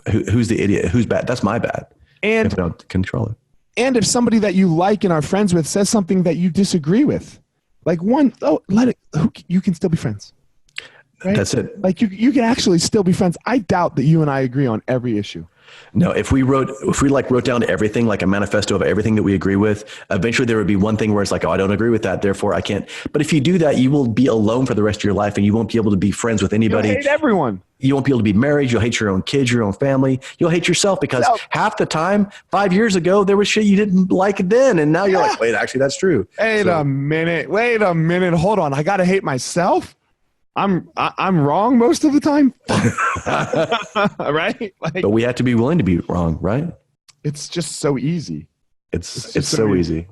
S2: who's the idiot? Who's bad? That's my bad.
S1: And
S2: if I don't control it.
S1: And if somebody that you like and are friends with says something that you disagree with, like you can still be friends. Right?
S2: That's it.
S1: Like you can actually still be friends. I doubt that you and I agree on every issue.
S2: No, if we wrote down everything, like a manifesto of everything that we agree with, eventually there would be one thing where it's like, oh, I don't agree with that, therefore I can't. But if you do that, you will be alone for the rest of your life and you won't be able to be friends with anybody.
S1: You'll hate everyone.
S2: You won't be able to be married. You'll hate your own kids, your own family. You'll hate yourself because half the time, 5 years ago, there was shit you didn't like then. And now you're like, wait, actually, that's true.
S1: Wait a minute. Hold on. I got to hate myself? I'm wrong most of the time. Right? Like,
S2: but we have to be willing to be wrong, right?
S1: It's just so easy.
S2: It's so easy.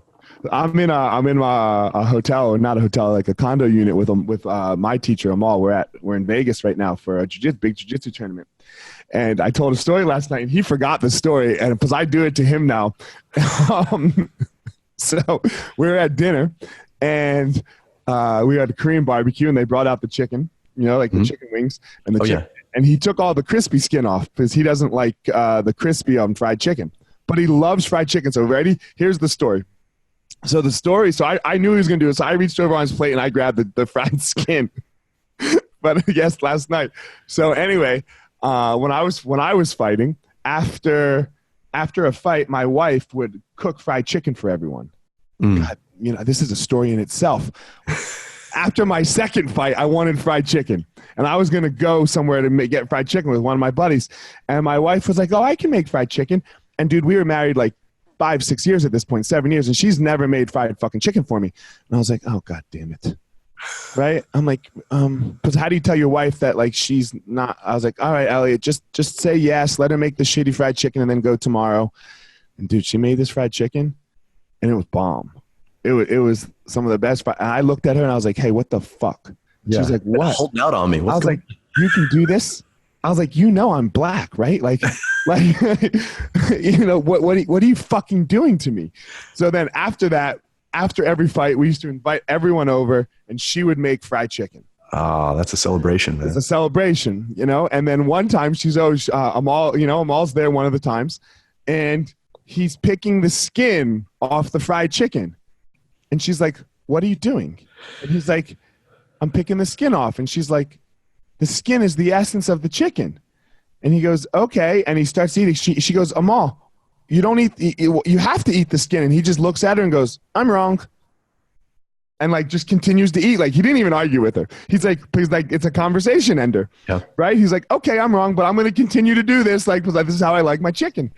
S1: I'm in a hotel, not a hotel, like a condo unit with my teacher Amal. We're in Vegas right now for a big jiu-jitsu tournament. And I told a story last night, and he forgot the story, and because I do it to him now. So we were at dinner, and we had a Korean barbecue, and they brought out the chicken, the chicken wings, and and he took all the crispy skin off because he doesn't like the crispy fried chicken, but he loves fried chicken. So ready? Here's the story. So I knew he was going to do it. So I reached over on his plate and I grabbed the fried skin. But yes, last night. So anyway, when I was fighting, after a fight, my wife would cook fried chicken for everyone. God, this is a story in itself. After my second fight, I wanted fried chicken. And I was going to go somewhere to get fried chicken with one of my buddies. And my wife was like, oh, I can make fried chicken. And dude, we were married like 5-6 years at this point, 7 years, and she's never made fried fucking chicken for me. And I was like, oh god damn it. Right? I'm like, because how do you tell your wife that like she's not? I was like, all right, Eliot, just say yes, let her make the shitty fried chicken and then go tomorrow. And dude, she made this fried chicken and it was bomb. It was some of the best. And I looked at her and I was like, hey, what the fuck? Yeah. She's like, what?
S2: Holding out on me.
S1: I was like, you can do this? I was like, I'm black, right? Like, what are you fucking doing to me? So then after that, after every fight, we used to invite everyone over and she would make fried chicken.
S2: Oh, that's a celebration, man.
S1: It's a celebration, And then one time she's always, Amal's there one of the times and he's picking the skin off the fried chicken. And she's like, what are you doing? And he's like, I'm picking the skin off. And she's like, the skin is the essence of the chicken. And he goes, okay. And he starts eating. She goes, Amal, you don't eat, you have to eat the skin. And he just looks at her and goes, I'm wrong. And like, just continues to eat. Like, he didn't even argue with her. He's like, it's a conversation ender, right? He's like, okay, I'm wrong, but I'm going to continue to do this. Like, because this is how I like my chicken.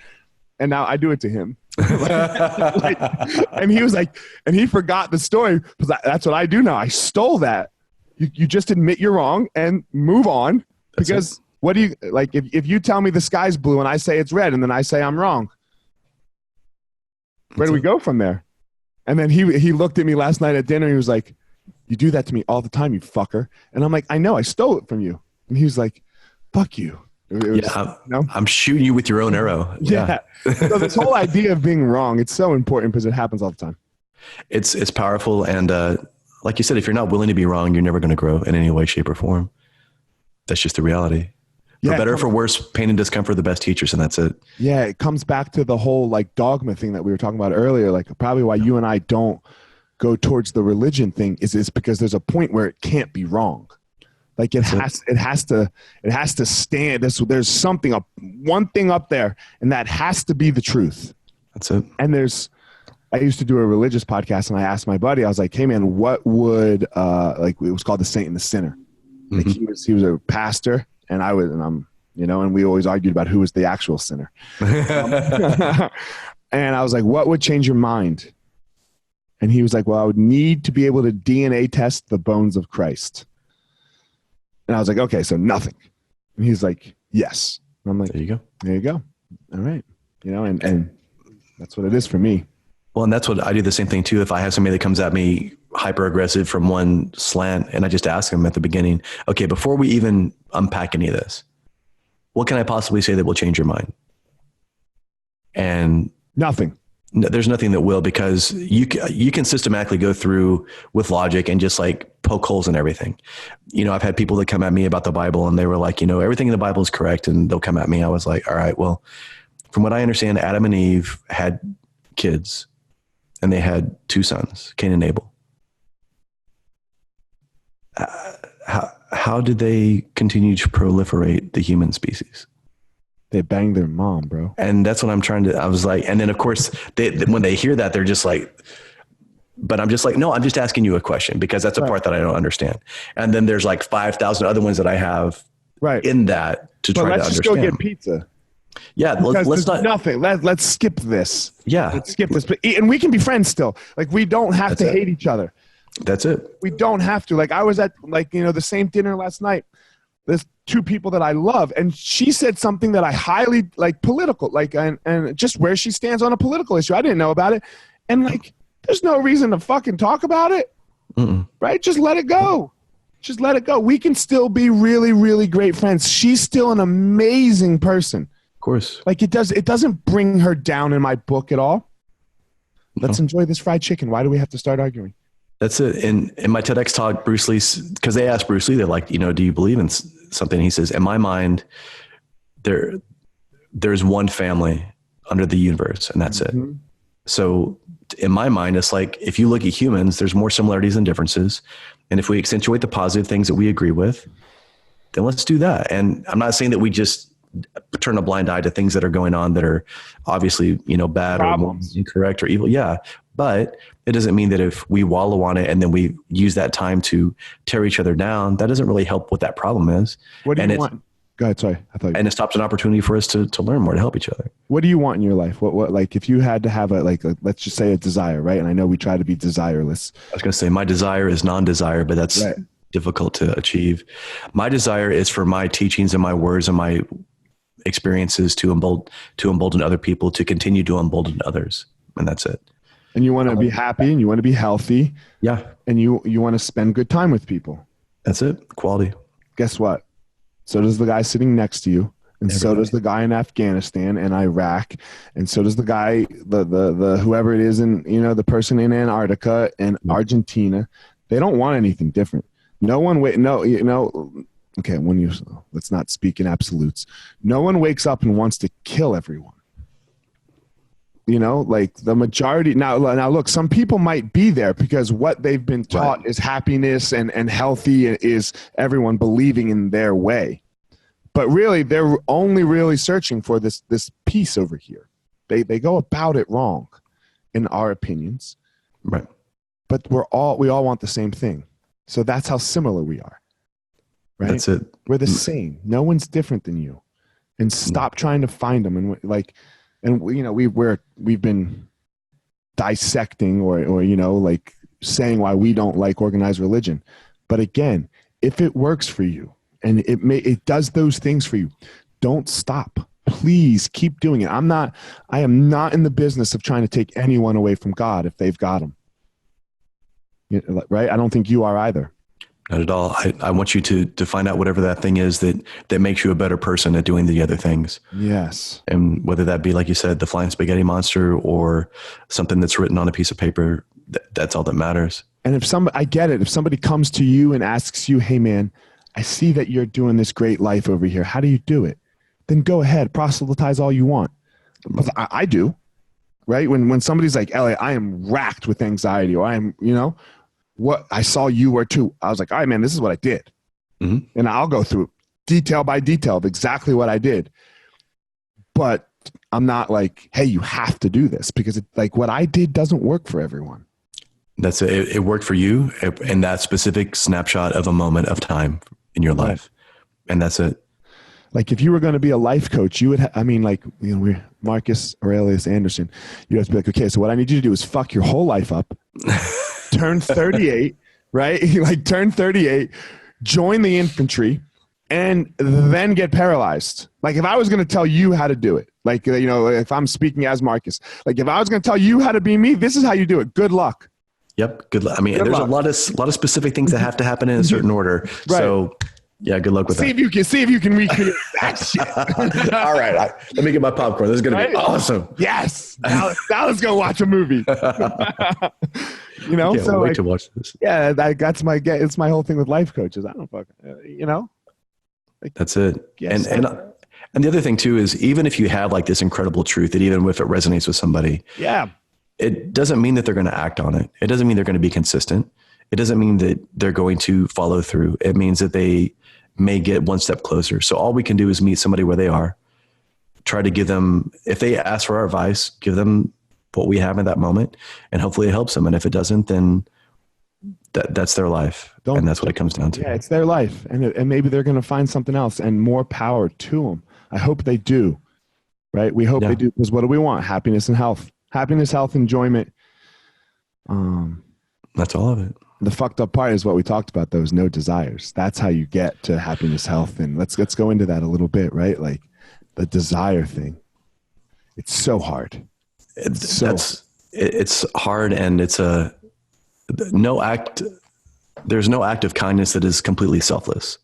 S1: And now I do it to him. And he was like, and he forgot the story because that's what I do now. I stole that. You just admit you're wrong and move on. Because what do you like if you tell me the sky's blue and I say it's red and then I say I'm wrong? Where do we go from there? And then he looked at me last night at dinner and he was like, you do that to me all the time, you fucker. And I'm like, I know, I stole it from you. And he was like, fuck you.
S2: I'm shooting you with your own arrow.
S1: Yeah. So this whole idea of being wrong, it's so important because it happens all the time.
S2: It's powerful. And like you said, if you're not willing to be wrong, you're never going to grow in any way, shape, or form. That's just the reality. For better or for worse, pain and discomfort are the best teachers, and that's it. Yeah, it comes back to the whole like dogma thing that we were talking about earlier. Like probably why you and I don't go towards the religion thing is because there's a point where it can't be wrong. Like it has to stand. There's something up, one thing up there, and that has to be the truth. That's it. And I used to do a religious podcast, and I asked my buddy, I was like, "Hey man, what would like it was called The Saint and the Sinner." Like he was a pastor, and I'm and we always argued about who was the actual sinner. And I was like, "What would change your mind?" And he was like, "Well, I would need to be able to DNA test the bones of Christ." And I was like, okay, so nothing. And he's like, yes. And I'm like, there you go. All right. And that's what it is for me. Well, and that's what I do the same thing too. If I have somebody that comes at me hyper aggressive from one slant and I just ask them at the beginning, okay, before we even unpack any of this, what can I possibly say that will change your mind? And nothing. No, there's nothing that will, because you can systematically go through with logic and just like poke holes in everything. I've had people that come at me about the Bible and they were like, everything in the Bible is correct. And they'll come at me. I was like, all right, well, from what I understand, Adam and Eve had kids and they had 2 sons, Cain and Abel. How did they continue to proliferate the human species? They banged their mom, bro. And that's what I was like, and then of course when they hear that, they're just like, but I'm just like, no, I'm just asking you a question because that's a part that I don't understand. And then there's like 5,000 other ones that I have in that to try to understand. Let's just go get pizza. Yeah. Let's not nothing. Let's skip this. Yeah. Let's skip this. And we can be friends still. Like we don't have to hate each other. That's it.
S1: We don't have to. Like I was at the same dinner last night. There's two people that I love, and she said something that I highly political, and just where she stands on a political issue. I didn't know about it, and there's no reason to fucking talk about it, right? Just let it go. Just let it go. We can still be really, really great friends. She's still an amazing person.
S2: Of course.
S1: It doesn't bring her down in my book at all. Let's enjoy this fried chicken. Why do we have to start arguing?
S2: That's it. In my TEDx talk, Bruce Lee, because they asked Bruce Lee, they're like, do you believe in something? He says, in my mind, there's one family under the universe, and that's it. So in my mind, it's like, if you look at humans, there's more similarities than differences. And if we accentuate the positive things that we agree with, then let's do that. And I'm not saying that we just turn a blind eye to things that are going on that are obviously, bad Problems. Or incorrect or evil. Yeah. But it doesn't mean that if we wallow on it and then we use that time to tear each other down, that doesn't really help what that problem is.
S1: What do you want? Go ahead. Sorry.
S2: And it stops an opportunity for us to learn more, to help each other.
S1: What do you want in your life? What if you had to have let's just say a desire, right? And I know we try to be desireless.
S2: I was going to say my desire is non-desire, but that's difficult to achieve. My desire is for my teachings and my words and my experiences to embolden other people, to continue to embolden others. And that's it.
S1: And you want to be happy and you want to be healthy.
S2: Yeah.
S1: And you want to spend good time with people.
S2: That's it. Quality. Guess
S1: what? So does the guy sitting next to you. And so does the guy in Afghanistan and Iraq. And so does the guy, the whoever it is in, the person in Antarctica and Argentina. They don't want anything different. No one, okay, let's not speak in absolutes. No one wakes up and wants to kill everyone. The majority. Now look, some people might be there because what they've been taught is happiness and healthy is everyone believing in their way. But really, they're only really searching for this peace over here. They go about it wrong, in our opinions.
S2: Right.
S1: But we all want the same thing. So that's how similar we are. Right?
S2: That's it.
S1: We're the same. No one's different than you. And stop trying to find them. And we've been dissecting or saying why we don't like organized religion. But again, if it works for you and it does those things for you, don't stop. Please keep doing it. I am not in the business of trying to take anyone away from God if they've got them. Right? I don't think you are either.
S2: Not at all. I want you to find out whatever that thing is that makes you a better person at doing the other things.
S1: Yes.
S2: And whether that be, like you said, the flying spaghetti monster or something that's written on a piece of paper, that's all that matters.
S1: And I get it. If somebody comes to you and asks you, hey man, I see that you're doing this great life over here. How do you do it? Then go ahead, proselytize all you want. I do. Right? When somebody's like, Eliot, I am racked with anxiety, or I am, what I saw you were too. I was like, all right, man, this is what I did. Mm-hmm. And I'll go through detail by detail of exactly what I did. But I'm not like, hey, you have to do this, because what I did doesn't work for everyone.
S2: That's it. It worked for you in that specific snapshot of a moment of time in your life. Right. And that's it.
S1: If you were going to be a life coach, you would, we're Marcus Aurelius Anderson. You have to be like, okay, so what I need you to do is fuck your whole life up. Turn 38, right? Turn 38, join the infantry, and then get paralyzed. If I was going to tell you how to do it, if I'm speaking as Marcus, if I was going to tell you how to be me, this is how you do it. Good luck.
S2: Yep. Good luck. There's a lot of specific things that have to happen in a certain order. Right. So yeah, good luck with that.
S1: See if you can recreate that shit.
S2: All right. Let me get my popcorn. This is going to be awesome.
S1: Yes. Now let's go watch a movie.
S2: Can't wait to watch this.
S1: Yeah, it's my whole thing with life coaches. I don't fucking,
S2: That's it. Yes. And the other thing too is, even if you have this incredible truth, that even if it resonates with somebody, it doesn't mean that they're going to act on it. It doesn't mean they're going to be consistent. It doesn't mean that they're going to follow through. It means that they may get one step closer. So all we can do is meet somebody where they are, try to give them, if they ask for our advice, give them what we have in that moment, and hopefully it helps them. And if it doesn't, then that's their life. And that's what it comes down to.
S1: Yeah, it's their life. And maybe they're going to find something else, and more power to them. I hope they do. Right? We hope they do, because what do we want? Happiness and health. Happiness, health, enjoyment.
S2: That's all of it.
S1: The fucked up part is what we talked about, those no desires. That's how you get to happiness, health. And let's go into that a little bit, right? Like the desire thing. It's so hard.
S2: It's hard, and it's there's no act of kindness that is completely selfless,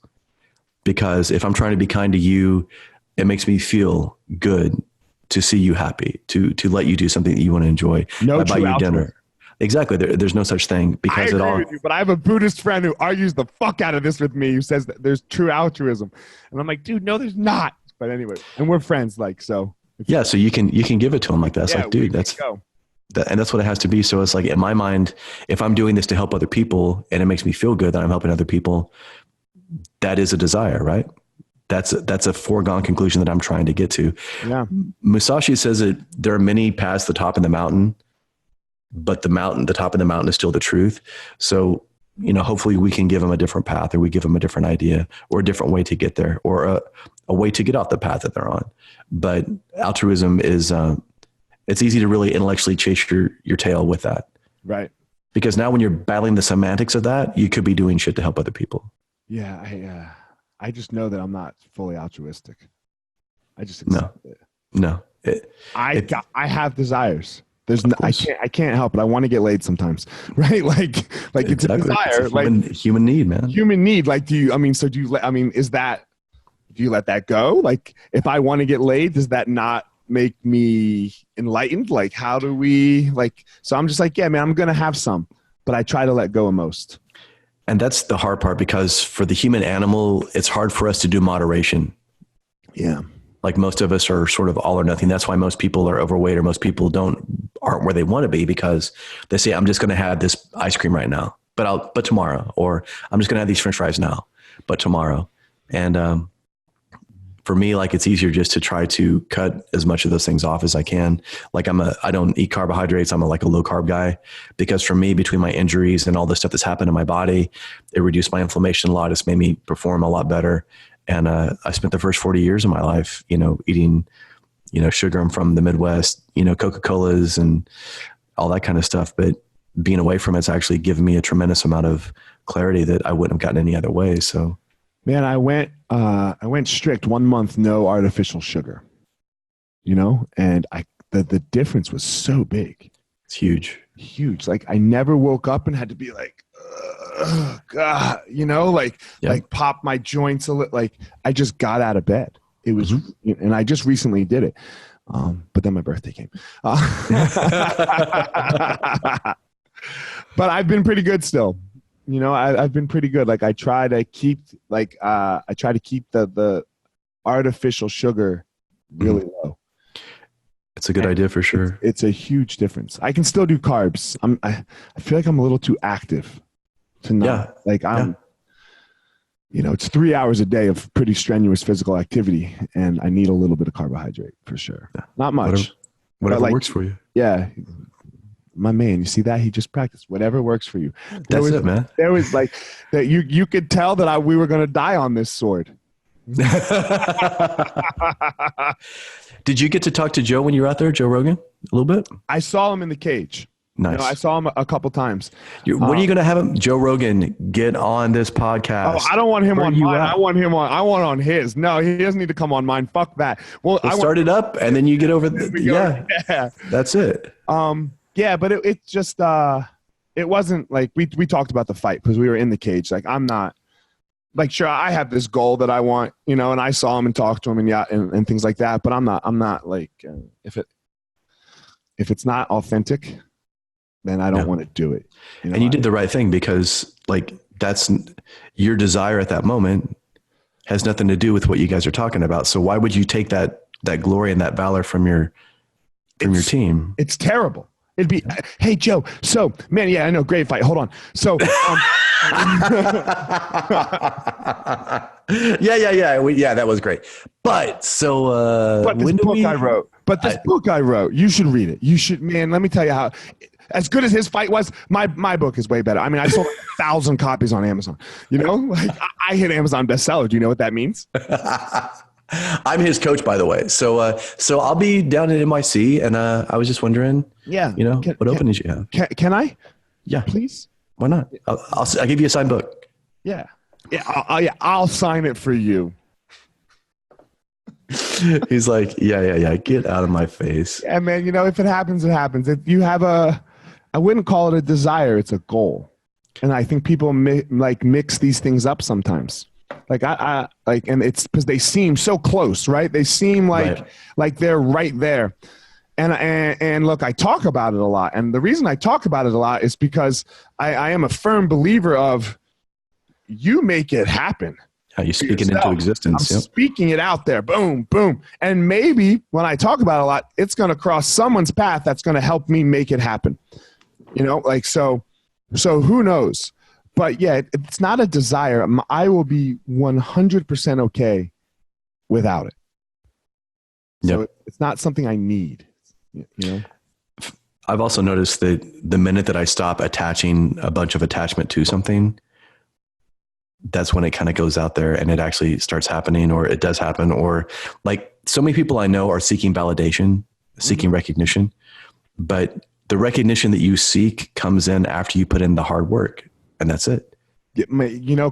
S2: because if I'm trying to be kind to you, it makes me feel good to see you happy, to let you do something that you want to enjoy.
S1: No,
S2: buy you dinner. Exactly. There's no such thing, because
S1: I agree with you, but I have a Buddhist friend who argues the fuck out of this with me, who says that there's true altruism. And I'm like, dude, no, there's not. But anyway, and we're friends, like, so.
S2: Yeah. So you can give it to him like that. It's like, dude, and that's what it has to be. So it's like, in my mind, if I'm doing this to help other people and it makes me feel good that I'm helping other people, that is a desire, right? That's a foregone conclusion that I'm trying to get to.
S1: Yeah.
S2: Musashi says that there are many paths to the top of the mountain, but the top of the mountain is still the truth. So, hopefully we can give them a different path, or we give them a different idea, or a different way to get there, or a way to get off the path that they're on. But altruism is, it's easy to really intellectually chase your tail with that.
S1: Right.
S2: Because now when you're battling the semantics of that, you could be doing shit to help other people.
S1: Yeah. I just know that I'm not fully altruistic. I just accept it.
S2: No.
S1: I have desires. I can't help it. I want to get laid sometimes, right? Like it's a desire,
S2: it's a human need, man.
S1: Human need. Like, do you let that go? Like, if I want to get laid, does that not make me enlightened? Like, how do we, like, so I'm just like, yeah, man, I'm going to have some, but I try to let go of most.
S2: And that's the hard part, because for the human animal, it's hard for us to do moderation.
S1: Yeah.
S2: Like, most of us are sort of all or nothing. That's why most people are overweight, or most people aren't where they want to be, because they say, I'm just going to have this ice cream right now, but tomorrow, or I'm just going to have these French fries now, but tomorrow. And, for me, like, it's easier just to try to cut as much of those things off as I can. Like, I don't eat carbohydrates. I'm like a low carb guy, because for me, between my injuries and all the stuff that's happened in my body, it reduced my inflammation a lot. It's made me perform a lot better. And, I spent the first 40 years of my life, eating, sugar. I'm from the Midwest, Coca-Colas and all that kind of stuff. But being away from it's actually given me a tremendous amount of clarity that I wouldn't have gotten any other way. So,
S1: man, I went strict 1 month, no artificial sugar, and the difference was so big.
S2: It's huge.
S1: Like, I never woke up and had to be like, God, like pop my joints a little. Like, I just got out of bed. It was, and I just recently did it. But then my birthday came. But I've been pretty good still. I've been pretty good. Like, I try to keep the artificial sugar really low.
S2: It's a good idea for sure.
S1: It's a huge difference. I can still do carbs. I feel like I'm a little too active to not it's 3 hours a day of pretty strenuous physical activity, and I need a little bit of carbohydrate for sure. Yeah. Not much.
S2: Whatever works for you.
S1: Yeah. My man, you see that? He just practiced. Whatever works for you.
S2: That's it, man.
S1: There was like that. You could tell that we were going to die on this sword.
S2: Did you get to talk to Joe when you were out there, Joe Rogan, a little bit?
S1: I saw him in the cage.
S2: Nice.
S1: I saw him a couple times.
S2: When are you going to have him, Joe Rogan, get on this podcast?
S1: Oh, I don't want him on mine. I want on his. No, he doesn't need to come on mine. Fuck that.
S2: Well, I start it up, and then you get over. Yeah, that's it.
S1: Yeah, but it just it wasn't like we talked about the fight because we were in the cage. Like, I'm not like, sure, I have this goal that I want, and I saw him and talked to him and things like that. But I'm not like if it's not authentic, then I don't want to do it.
S2: And you did the right thing, because like, that's your desire at that moment has nothing to do with what you guys are talking about. So why would you take that glory and that valor from your team? It's
S1: terrible. It'd be, hey, Joe. So, man, yeah, I know. Great fight. Hold on. So,
S2: yeah, that was great. But so,
S1: but this book I wrote, you should read it. You should, man. Let me tell you how. As good as his fight was, my book is way better. I mean, I sold 1,000 copies on Amazon. Like, I hit Amazon bestseller. Do you know what that means?
S2: I'm his coach, by the way. So I'll be down in NYC, and I was just wondering, what openings you have?
S1: Can I?
S2: Yeah,
S1: please.
S2: Why not? I'll give you a signed book.
S1: Yeah. I'll sign it for you.
S2: He's like, yeah. Get out of my face.
S1: Yeah, man. If it happens, it happens. If you have I wouldn't call it a desire. It's a goal. And I think people mix these things up sometimes. And it's because they seem so close, right? They seem like they're right there. And look, I talk about it a lot. And the reason I talk about it a lot is because I am a firm believer of you make it happen.
S2: You speak it into existence.
S1: I'm speaking it out there. Boom, boom. And maybe when I talk about it a lot, it's going to cross someone's path that's going to help me make it happen. So who knows? But yeah, it's not a desire. I will be 100% okay without it. So it's not something I need.
S2: I've also noticed that the minute that I stop attaching a bunch of attachment to something, that's when it kind of goes out there and it actually starts happening, or it does happen. Or like so many people I know are seeking validation, seeking recognition, but the recognition that you seek comes in after you put in the hard work, and that's it.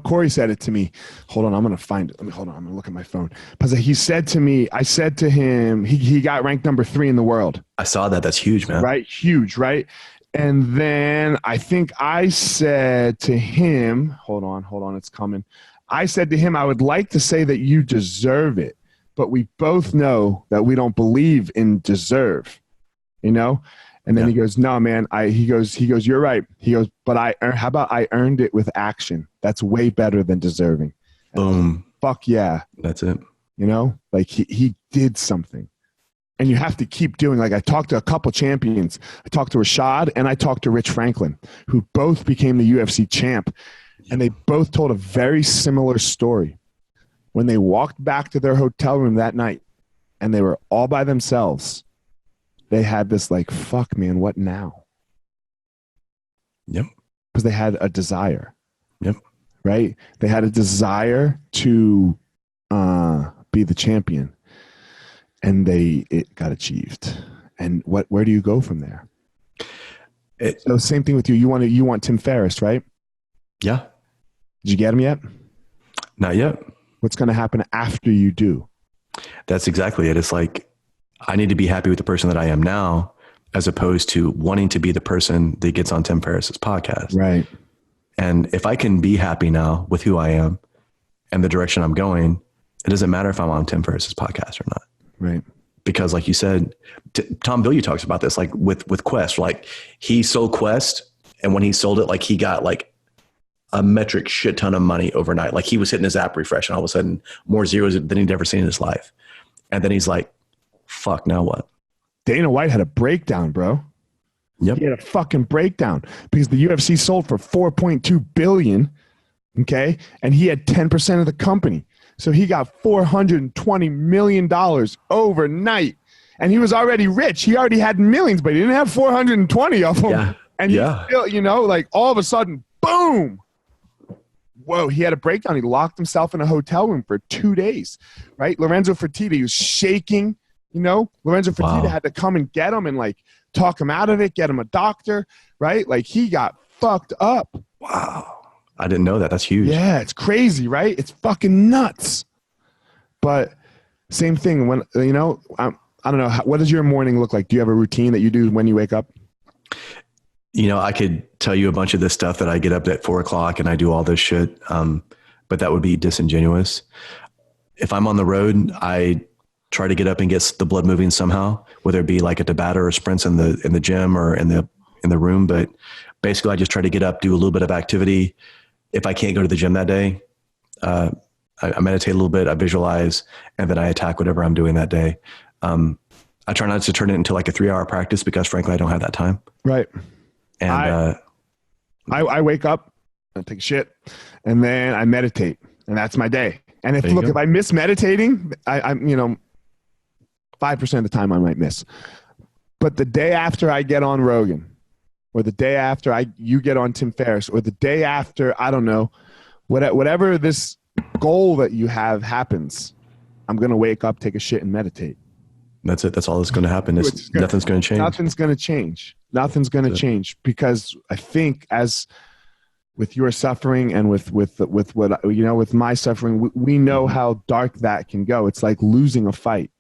S1: Corey said it to me. Hold on, I'm going to find it. Hold on, I'm going to look at my phone. Because he said to me, I said to him, he got ranked number 3 in the world.
S2: I saw that. That's huge, man.
S1: Right? Huge, right? And then I think I said to him, hold on, it's coming. I said to him, I would like to say that you deserve it, but we both know that we don't believe in deserve, And then he goes, no, man. He goes, you're right. He goes, but how about I earned it with action? That's way better than deserving.
S2: Boom.
S1: Fuck yeah.
S2: That's it.
S1: He did something. And you have to keep doing. Like I talked to a couple champions. I talked to Rashad and I talked to Rich Franklin, who both became the UFC champ. And they both told a very similar story. When they walked back to their hotel room that night and they were all by themselves, they had this fuck, man, what now?
S2: Yep.
S1: Because they had a desire.
S2: Yep.
S1: Right? They had a desire to be the champion. And it got achieved. And where do you go from there? So same thing with you. You want Tim Ferriss, right?
S2: Yeah.
S1: Did you get him yet?
S2: Not yet.
S1: What's going to happen after you do?
S2: That's exactly it. It's like, I need to be happy with the person that I am now, as opposed to wanting to be the person that gets on Tim Ferriss's podcast.
S1: Right.
S2: And if I can be happy now with who I am and the direction I'm going, it doesn't matter if I'm on Tim Ferriss's podcast or not.
S1: Right.
S2: Because like you said, Tom Bilyeu talks about this, like with Quest, like he sold Quest. And when he sold it, like he got like a metric shit ton of money overnight. Like he was hitting his app refresh and all of a sudden more zeros than he'd ever seen in his life. And then he's like, fuck, now what?
S1: Dana White had a breakdown, bro.
S2: Yep.
S1: He had a fucking breakdown because the UFC sold for $4.2 billion. Okay. And he had 10% of the company. So he got $420 million overnight. And he was already rich. He already had millions, but he didn't have 420 of them.
S2: Yeah.
S1: And he still, all of a sudden, boom. Whoa, he had a breakdown. He locked himself in a hotel room for 2 days, right? Lorenzo Fertitta, he was shaking, Lorenzo Fertitta had to come and get him and talk him out of it, get him a doctor, right? He got fucked up.
S2: Wow. I didn't know that. That's huge.
S1: Yeah, it's crazy, right? It's fucking nuts. But same thing when, I don't know, what does your morning look like? Do you have a routine that you do when you wake up?
S2: I could tell you a bunch of this stuff that I get up at 4:00 and I do all this shit. But that would be disingenuous. If I'm on the road, I try to get up and get the blood moving somehow, whether it be like a Tabata or sprints in the gym or in the room. But basically I just try to get up, do a little bit of activity. If I can't go to the gym that day, I meditate a little bit, I visualize, and then I attack whatever I'm doing that day. I try not to turn it into like a 3-hour practice because frankly, I don't have that time.
S1: Right.
S2: And
S1: I wake up, I take a shit, and then I meditate, and that's my day. And if I miss meditating, I'm 5% of the time I might miss. But the day after I get on Rogan, or the day after you get on Tim Ferriss, or the day after, I don't know, whatever this goal that you have happens, I'm going to wake up, take a shit, and meditate.
S2: That's it. That's all that's going to happen. Nothing's going to change.
S1: Nothing's going to change. Nothing's going to change because I think as with your suffering and with what, you know, with my suffering, we know how dark that can go. It's like losing a fight,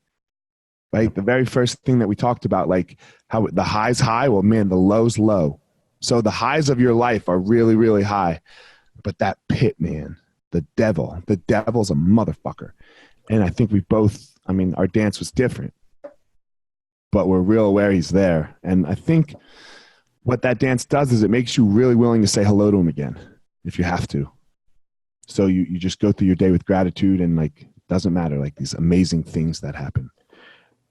S1: right? The very first thing that we talked about, like how the high's high. Well, man, the low's low. So the highs of your life are really, really high, but that pit, man, the devil's a motherfucker. And I think we both, I mean, our dance was different, but we're real aware he's there. And I think what that dance does is it makes you really willing to say hello to him again, if you have to. So you just go through your day with gratitude, and like, doesn't matter, like these amazing things that happen.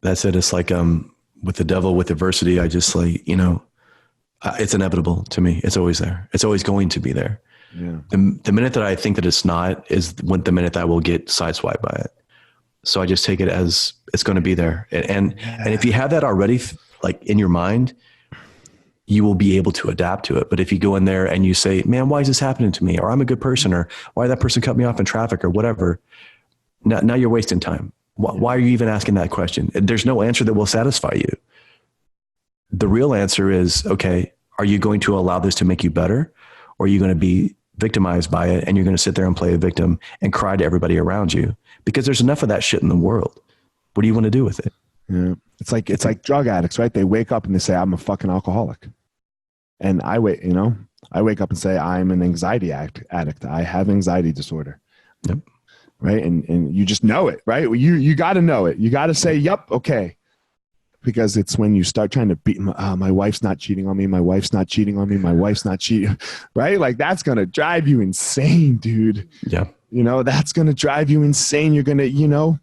S1: That's
S2: it. It's like, with the devil, with adversity, I just like, you know, it's inevitable to me. It's always there. It's always going to be there.
S1: Yeah.
S2: The minute that I think that it's not is when the minute that I will get sideswiped by it. So I just take it as it's going to be there. And if you have that already, like in your mind, you will be able to adapt to it. But if you go in there and you say, man, why is this happening to me? Or I'm a good person, or why did that person cut me off in traffic, or whatever. Now you're wasting time. Why are you even asking that question? There's no answer that will satisfy you. The real answer is, okay, are you going to allow this to make you better? Or are you going to be victimized by it, and you're going to sit there and play a victim and cry to everybody around you? Because there's enough of that shit in the world. What do you want to do with it?
S1: Yeah. It's like drug addicts, right? They wake up and they say, I'm a fucking alcoholic. And I wake up and say, I'm an anxiety addict. I have anxiety disorder.
S2: Yep.
S1: Right. And you just know it, right? You got to know it. You got to say, yep. Okay. Because it's when you start trying to beat my wife's not cheating on me. My wife's not cheating on me. My wife's not cheating. Right. Like, that's going to drive you insane, dude.
S2: Yeah.
S1: You know, that's going to drive you insane. You're going to, you know,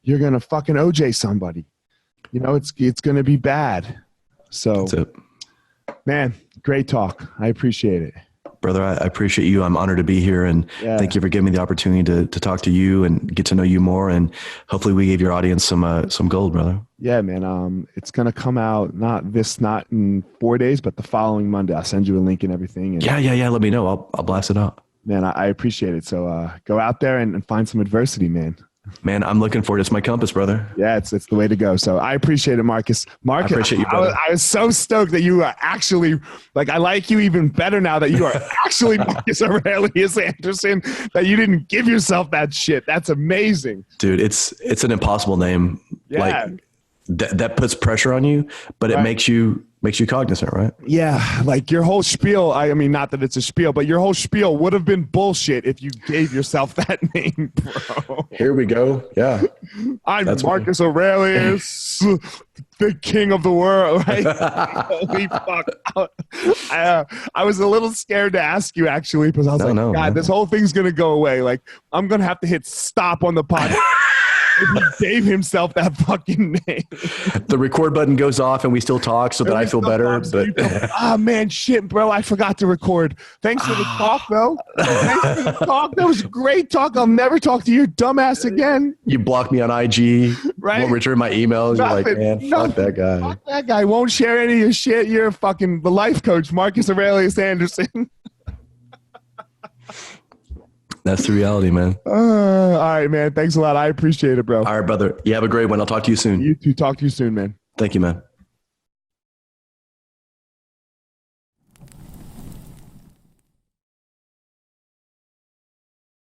S1: you're going to fucking OJ somebody. You know, it's going to be bad. So,
S2: that's it.
S1: Man, great talk. I appreciate it.
S2: Brother, I appreciate you. I'm honored to be here, and thank you for giving me the opportunity to talk to you and get to know you more. And hopefully we gave your audience some gold, brother.
S1: Yeah, man. It's going to come out not in 4 days, but the following Monday. I'll send you a link and everything. And
S2: yeah. Let me know. I'll blast it out.
S1: Man, I appreciate it. So go out there and find some adversity, man.
S2: Man, I'm looking for it. It's my compass, brother.
S1: Yeah, it's the way to go. So I appreciate it, Marcus.
S2: I appreciate you, brother.
S1: I was so stoked that you are actually, like, I like you even better now that you are actually Marcus Aurelius Anderson, that you didn't give yourself that shit. That's amazing.
S2: Dude, it's an impossible name.
S1: Yeah.
S2: Like, that puts pressure on you, but it makes you cognizant, right?
S1: Yeah. Like, your whole spiel, I mean, not that it's a spiel, but your whole spiel would have been bullshit if you gave yourself that name, bro.
S2: Here we go. Yeah.
S1: That's Marcus Aurelius, the king of the world, right? Holy fuck. I was a little scared to ask you, actually, because I was God, man, this whole thing's going to go away. Like, I'm going to have to hit stop on the podcast. If he gave himself that fucking name.
S2: The record button goes off and we still talk so that I feel better.
S1: Oh, man, shit, bro. I forgot to record. Thanks for the talk, though. Thanks for the talk. That was a great talk. I'll never talk to your dumbass again.
S2: You blocked me on IG.
S1: Right?
S2: Won't return my emails. You're like, man, fuck that guy.
S1: Fuck that guy. Won't share any of your shit. You're fucking the life coach, Marcus Aurelius Anderson.
S2: That's the reality, man.
S1: All right, man. Thanks a lot. I appreciate it, bro.
S2: All right, brother. You have a great one. I'll talk to you soon.
S1: You too. Talk to you soon, man.
S2: Thank you, man.